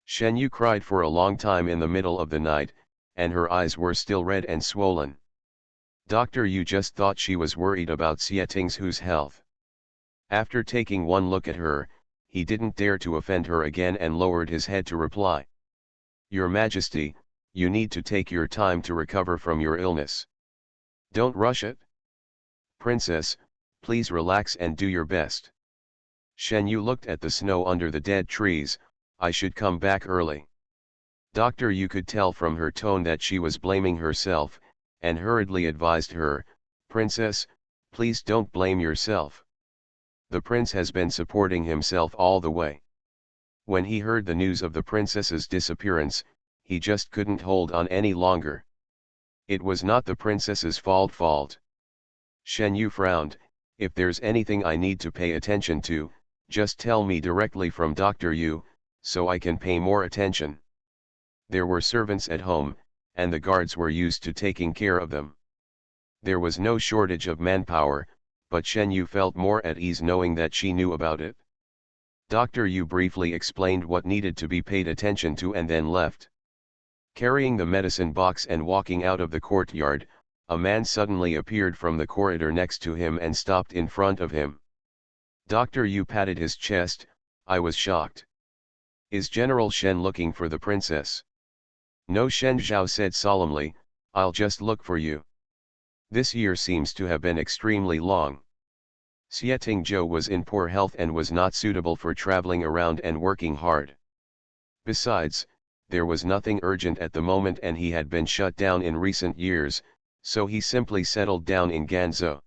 Shen Yu cried for a long time in the middle of the night, and her eyes were still red and swollen. Dr. Yu just thought she was worried about Xieting's health. After taking one look at her, he didn't dare to offend her again and lowered his head to reply. "Your Majesty, you need to take your time to recover from your illness. Don't rush it. Princess, please relax and do your best." Shen Yu looked at the snow under the dead trees. "I should come back early." Dr. Yu could tell from her tone that she was blaming herself, and hurriedly advised her, "Princess, please don't blame yourself. The prince has been supporting himself all the way. When he heard the news of the princess's disappearance, he just couldn't hold on any longer. It was not the princess's fault. Shen Yu frowned. "If there's anything I need to pay attention to, just tell me directly from Dr. Yu, so I can pay more attention." There were servants at home, and the guards were used to taking care of them. There was no shortage of manpower, but Shen Yu felt more at ease knowing that she knew about it. Dr. Yu briefly explained what needed to be paid attention to and then left. Carrying the medicine box and walking out of the courtyard, a man suddenly appeared from the corridor next to him and stopped in front of him. Dr. Yu patted his chest. "I was shocked. Is General Shen looking for the princess?" "No," Shen Zhao said solemnly, "I'll just look for you. This year seems to have been extremely long." Xieting Zhou was in poor health and was not suitable for traveling around and working hard. Besides, there was nothing urgent at the moment and he had been shut down in recent years, so he simply settled down in Ganzhou.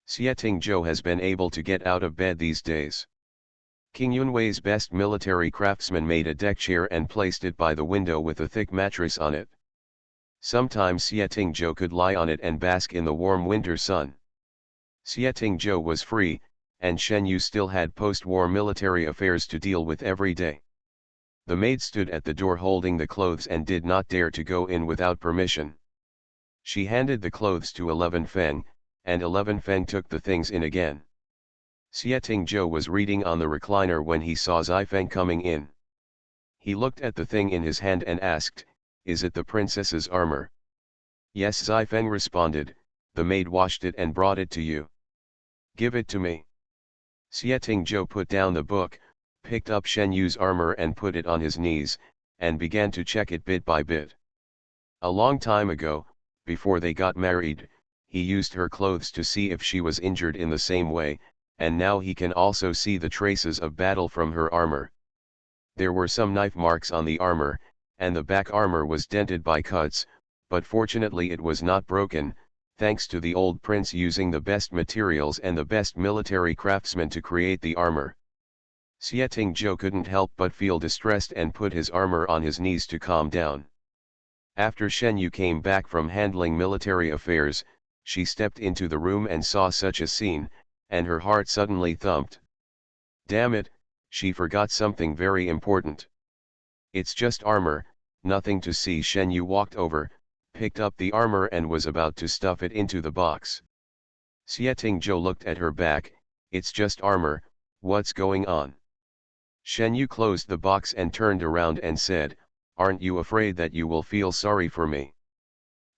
Xieting Zhou has been able to get out of bed these days. King Yunwei's best military craftsman made a deck chair and placed it by the window with a thick mattress on it. Sometimes Xieting Zhou could lie on it and bask in the warm winter sun. Xieting Zhou was free, and Shen Yu still had post-war military affairs to deal with every day. The maid stood at the door holding the clothes and did not dare to go in without permission. She handed the clothes to 11 Feng, and 11 Feng took the things in again. Xieting Zhou was reading on the recliner when he saw Zifeng coming in. He looked at the thing in his hand and asked, "Is it the princess's armor?" "Yes," Zifeng responded, "the maid washed it and brought it to you." "Give it to me." Xieting Zhou put down the book, picked up Shen Yu's armor and put it on his knees, and began to check it bit by bit. A long time ago, before they got married, he used her clothes to see if she was injured in the same way, and now he can also see the traces of battle from her armor. There were some knife marks on the armor, and the back armor was dented by cuts, but fortunately it was not broken, thanks to the old prince using the best materials and the best military craftsmen to create the armor. Xieting Zhou couldn't help but feel distressed and put his armor on his knees to calm down. After Shen Yu came back from handling military affairs, she stepped into the room and saw such a scene, and her heart suddenly thumped. Damn it, she forgot something very important. "It's just armor, nothing to see." Shen Yu walked over, picked up the armor and was about to stuff it into the box. Xieting Zhou looked at her back. "It's just armor, what's going on?" Shen Yu closed the box and turned around and said, "Aren't you afraid that you will feel sorry for me?"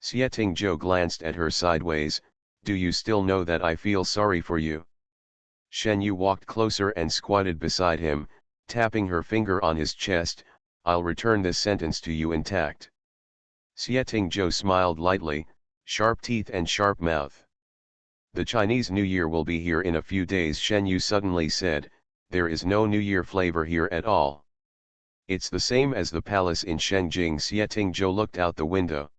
Xieting Zhou glanced at her sideways. "Do you still know that I feel sorry for you?" Shen Yu walked closer and squatted beside him, tapping her finger on his chest. "I'll return this sentence to you intact." Xieting Zhou smiled lightly, sharp teeth and sharp mouth. "The Chinese New Year will be here in a few days," Shen Yu suddenly said. "There is no New Year flavor here at all." It's the same as the palace in Shengjing. Xietingzhou looked out the window.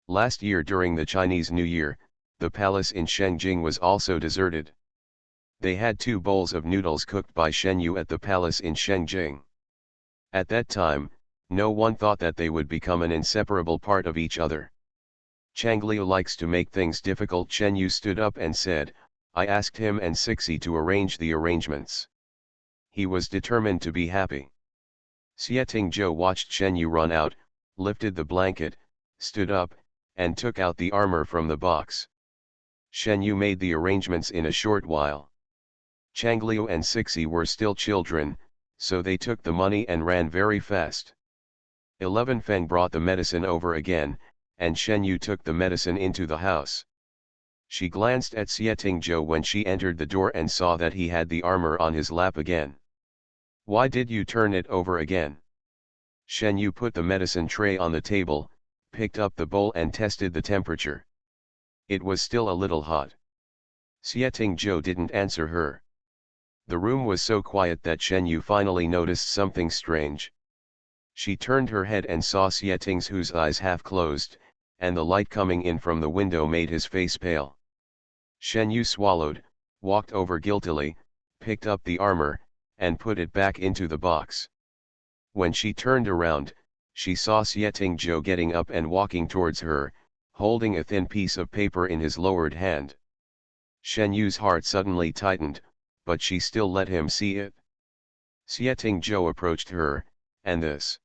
Last year during the Chinese New Year, the palace in Shengjing was also deserted. They had 2 bowls of noodles cooked by Shen Yu at the palace in Shengjing. At that time, no one thought that they would become an inseparable part of each other. Chang Liu likes to make things difficult. Shen Yu stood up and said, I asked him and Sixi to arrange the arrangements. He was determined to be happy. Xietingzhou watched Shen Yu run out, lifted the blanket, stood up, and took out the armor from the box. Shen Yu made the arrangements in a short while. Chang Liu and Sixi were still children, so they took the money and ran very fast. 11 Feng brought the medicine over again, and Shen Yu took the medicine into the house. She glanced at Xietingzhou when she entered the door and saw that he had the armor on his lap again. Why did you turn it over again? Shen Yu put the medicine tray on the table, picked up the bowl and tested the temperature. It was still a little hot. Xietingzhou didn't answer her. The room was so quiet that Shen Yu finally noticed something strange. She turned her head and saw Xietingzhou's eyes half closed, and the light coming in from the window made his face pale. Shen Yu swallowed, walked over guiltily, picked up the armor, and put it back into the box. When she turned around, she saw Xietingzhou getting up and walking towards her, holding a thin piece of paper in his lowered hand. Shen Yu's heart suddenly tightened, but she still let him see it. Xietingzhou approached her, and this.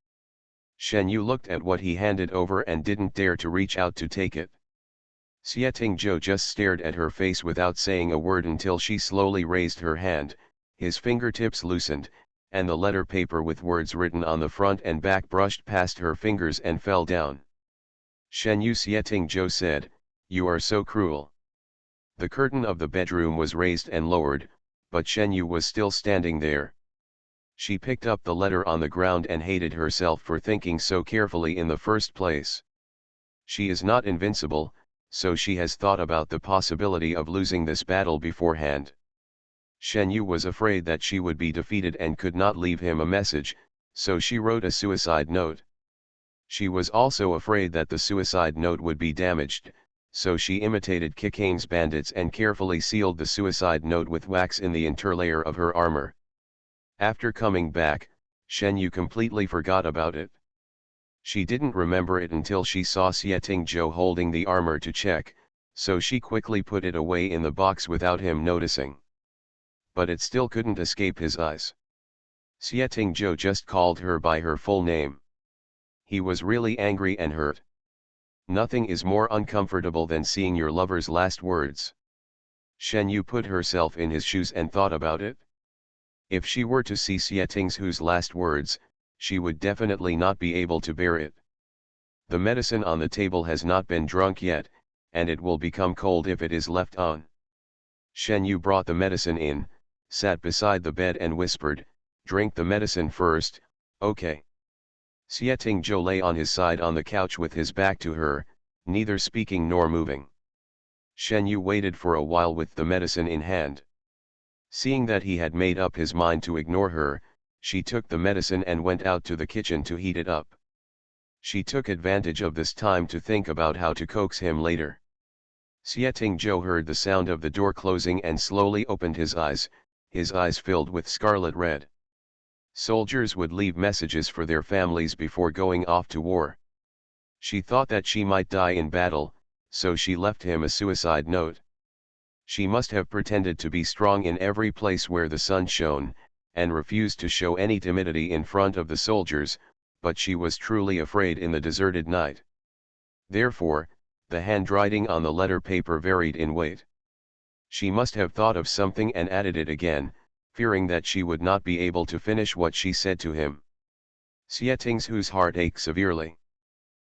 Shen Yu looked at what he handed over and didn't dare to reach out to take it. Xietingzhou just stared at her face without saying a word until she slowly raised her hand, his fingertips loosened, and the letter paper with words written on the front and back brushed past her fingers and fell down. Shen Yu. Xietingzhou said, "You are so cruel." The curtain of the bedroom was raised and lowered, but Shen Yu was still standing there. She picked up the letter on the ground and hated herself for thinking so carefully in the first place. She is not invincible, so she has thought about the possibility of losing this battle beforehand. Shen Yu was afraid that she would be defeated and could not leave him a message, so she wrote a suicide note. She was also afraid that the suicide note would be damaged, so she imitated Kikane's bandits and carefully sealed the suicide note with wax in the interlayer of her armor. After coming back, Shen Yu completely forgot about it. She didn't remember it until she saw Xietingzhou holding the armor to check, so she quickly put it away in the box without him noticing. But it still couldn't escape his eyes. Xietingzhou just called her by her full name. He was really angry and hurt. Nothing is more uncomfortable than seeing your lover's last words. Shen Yu put herself in his shoes and thought about it. If she were to see Xietingzhou's last words, she would definitely not be able to bear it. The medicine on the table has not been drunk yet, and it will become cold if it is left on. Shen Yu brought the medicine in, sat beside the bed and whispered, "Drink the medicine first, okay?" Xietingzhou lay on his side on the couch with his back to her, neither speaking nor moving. Shen Yu waited for a while with the medicine in hand. Seeing that he had made up his mind to ignore her, she took the medicine and went out to the kitchen to heat it up. She took advantage of this time to think about how to coax him later. Xietingzhou heard the sound of the door closing and slowly opened his eyes filled with scarlet red. Soldiers would leave messages for their families before going off to war. She thought that she might die in battle, so she left him a suicide note. She must have pretended to be strong in every place where the sun shone, and refused to show any timidity in front of the soldiers, but she was truly afraid in the deserted night. Therefore, the handwriting on the letter paper varied in weight. She must have thought of something and added it again, fearing that she would not be able to finish what she said to him. Xietingzhou's heart ached severely.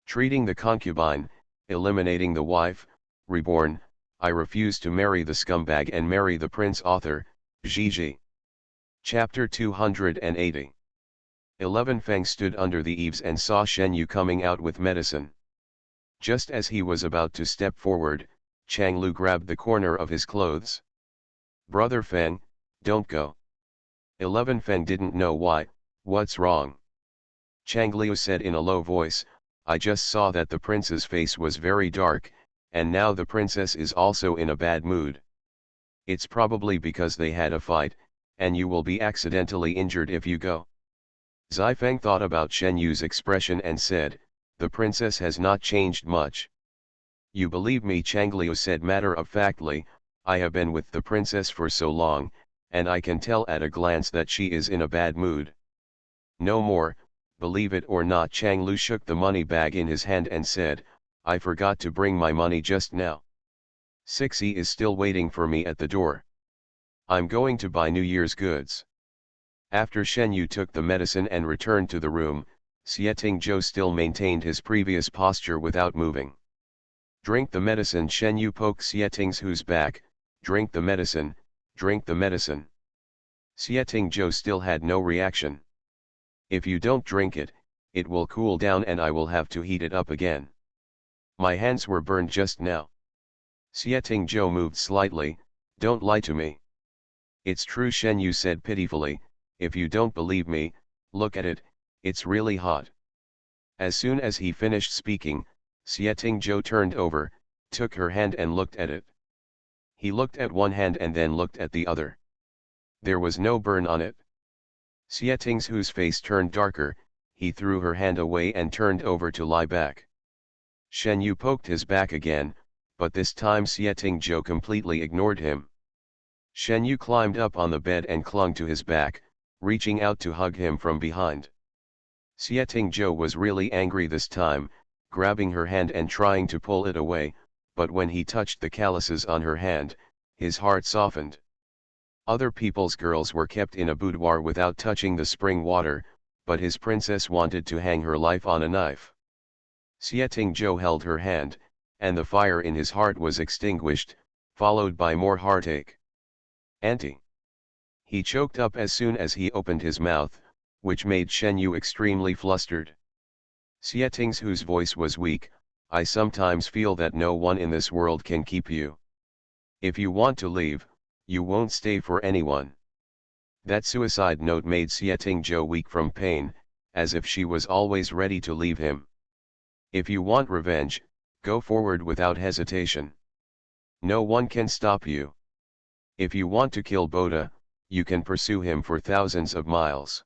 Treating the concubine, eliminating the wife, reborn, I refuse to marry the scumbag and marry the prince author, Gigi. Chapter 280. 11 Feng stood under the eaves and saw Shen Yu coming out with medicine. Just as he was about to step forward, Chang Lu grabbed the corner of his clothes. "Brother Feng, don't go." 11 Feng didn't know why. "What's wrong?" Chang Liu said in a low voice, I just saw that the prince's face was very dark, and now the princess is also in a bad mood. It's probably because they had a fight, and you will be accidentally injured if you go. Zifeng thought about Shen Yu's expression and said, the princess has not changed much. You believe me, Chang Liu said matter-of-factly, I have been with the princess for so long, and I can tell at a glance that she is in a bad mood. No more, believe it or not. Chang Liu shook the money bag in his hand and said, I forgot to bring my money just now. Sixi is still waiting for me at the door. I'm going to buy New Year's goods. After Shen Yu took the medicine and returned to the room, Xieting Zhou still maintained his previous posture without moving. Drink the medicine. Shen Yu poked Xieting Zhou's back, drink the medicine, drink the medicine. Xieting Zhou still had no reaction. If you don't drink it, it will cool down and I will have to heat it up again. My hands were burned just now. Xieting Zhou moved slightly, don't lie to me. It's true, Shen Yu said pitifully, if you don't believe me, look at it, it's really hot. As soon as he finished speaking, Xieting Zhou turned over, took her hand and looked at it. He looked at one hand and then looked at the other. There was no burn on it. Xieting Zhou's face turned darker, he threw her hand away and turned over to lie back. Shen Yu poked his back again, but this time Xieting Zhou completely ignored him. Shen Yu climbed up on the bed and clung to his back, reaching out to hug him from behind. Xieting Zhou was really angry this time, grabbing her hand and trying to pull it away, but when he touched the calluses on her hand, his heart softened. Other people's girls were kept in a boudoir without touching the spring water, but his princess wanted to hang her life on a knife. Xieting Zhou held her hand, and the fire in his heart was extinguished, followed by more heartache. Auntie. He choked up as soon as he opened his mouth, which made Shen Yu extremely flustered. Xieting Zhou's voice was weak, I sometimes feel that no one in this world can keep you. If you want to leave, you won't stay for anyone. That suicide note made Xieting Zhou weak from pain, as if she was always ready to leave him. If you want revenge, go forward without hesitation. No one can stop you. If you want to kill Boda, you can pursue him for thousands of miles.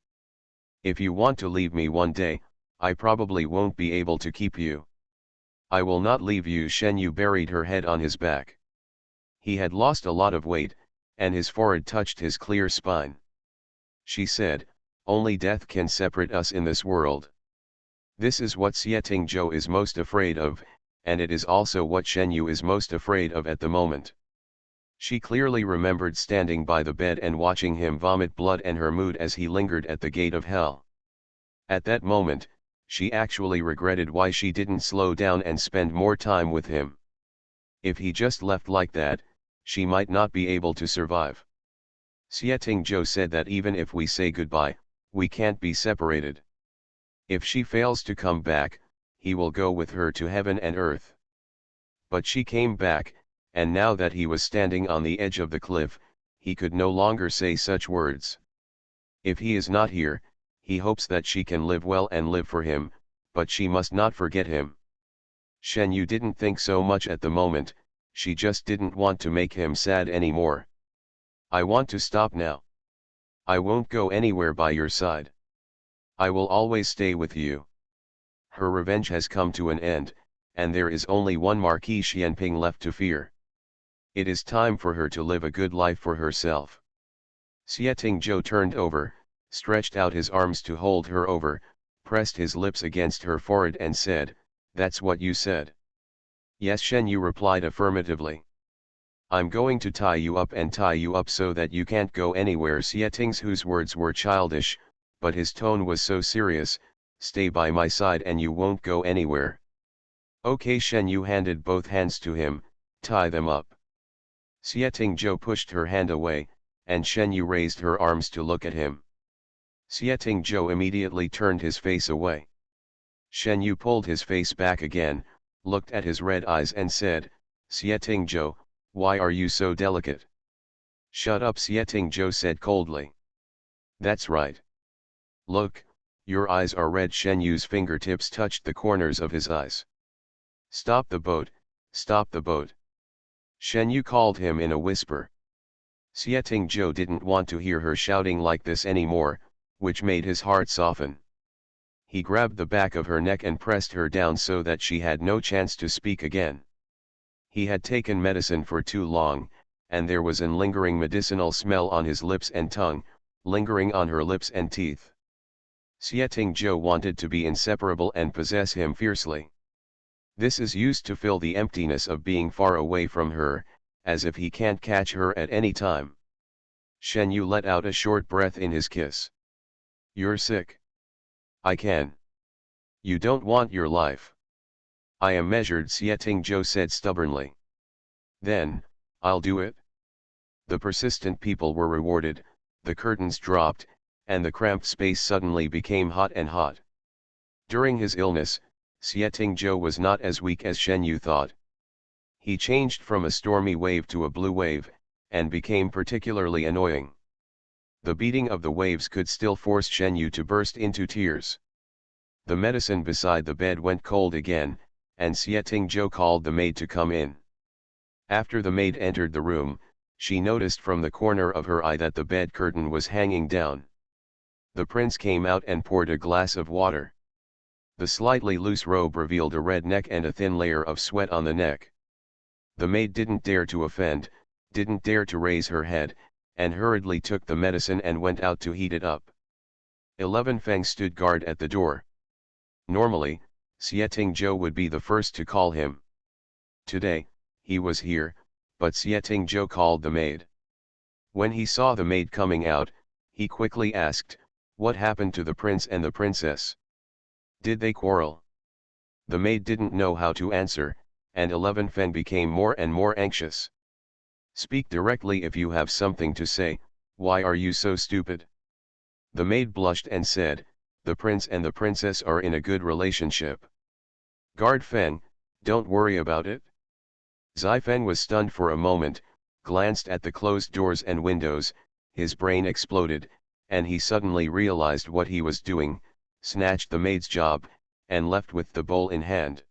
If you want to leave me one day, I probably won't be able to keep you. I will not leave you. Shen Yu buried her head on his back. He had lost a lot of weight, and his forehead touched his clear spine. She said, only death can separate us in this world. This is what Xieting Zhou is most afraid of, and it is also what Shen Yu is most afraid of at the moment. She clearly remembered standing by the bed and watching him vomit blood and her mood as he lingered at the gate of hell. At that moment, she actually regretted why she didn't slow down and spend more time with him. If he just left like that, she might not be able to survive. Xieting Zhou said that even if we say goodbye, we can't be separated. If she fails to come back, he will go with her to heaven and earth. But she came back, and now that he was standing on the edge of the cliff, he could no longer say such words. If he is not here, he hopes that she can live well and live for him, but she must not forget him. Shen Yu didn't think so much at the moment, she just didn't want to make him sad anymore. I want to stop now. I won't go anywhere by your side. I will always stay with you. Her revenge has come to an end, and there is only one Marquis Xianping left to fear. It is time for her to live a good life for herself. Xieting Zhou turned over, stretched out his arms to hold her over, pressed his lips against her forehead and said, that's what you said. Yes, Shen Yu replied affirmatively. I'm going to tie you up so that you can't go anywhere. Xieting Zhou's words were childish, but his tone was so serious, stay by my side and you won't go anywhere. Okay. Shen Yu handed both hands to him, tie them up. Xieting Zhou pushed her hand away, and Shen Yu raised her arms to look at him. Xieting Zhou immediately turned his face away. Shen Yu pulled his face back again, looked at his red eyes and said, Xieting Zhou, why are you so delicate? Shut up, Xieting Zhou said coldly. That's right. Look, Your eyes are red. Shen Yu's fingertips touched the corners of his eyes. Stop the boat, stop the boat. Shen Yu called him in a whisper. Xie Zhou didn't want to hear her shouting like this anymore, which made his heart soften. He grabbed the back of her neck and pressed her down so that she had no chance to speak again. He had taken medicine for too long, and there was an lingering medicinal smell on his lips and tongue, lingering on her lips and teeth. Xie Zhou wanted to be inseparable and possess him fiercely. This is used to fill the emptiness of being far away from her, as if he can't catch her at any time. Shen Yu let out a short breath in his kiss. You're sick. I can. You don't want your life. I am measured, Xie Zhou said stubbornly. Then, I'll do it. The persistent people were rewarded, the curtains dropped, and the cramped space suddenly became hot and hot. During his illness, Xie Zhou was not as weak as Shen Yu thought. He changed from a stormy wave to a blue wave, and became particularly annoying. The beating of the waves could still force Shen Yu to burst into tears. The medicine beside the bed went cold again, and Xie Zhou called the maid to come in. After the maid entered the room, she noticed from the corner of her eye that the bed curtain was hanging down. The prince came out and poured a glass of water. The slightly loose robe revealed a red neck and a thin layer of sweat on the neck. The maid didn't dare to offend, didn't dare to raise her head, and hurriedly took the medicine and went out to heat it up. 11 Feng stood guard at the door. Normally, Xie Zhou would be the first to call him. Today, he was here, but Xie Zhou called the maid. When he saw the maid coming out, he quickly asked, "What happened to the prince and the princess? Did they quarrel?" The maid didn't know how to answer, and 11 Feng became more and more anxious. "Speak directly if you have something to say, why are you so stupid?" The maid blushed and said, "The prince and the princess are in a good relationship." "Guard Feng, don't worry about it." Zai Feng was stunned for a moment, glanced at the closed doors and windows, his brain exploded, and he suddenly realized what he was doing, snatched the maid's job, and left with the bowl in hand.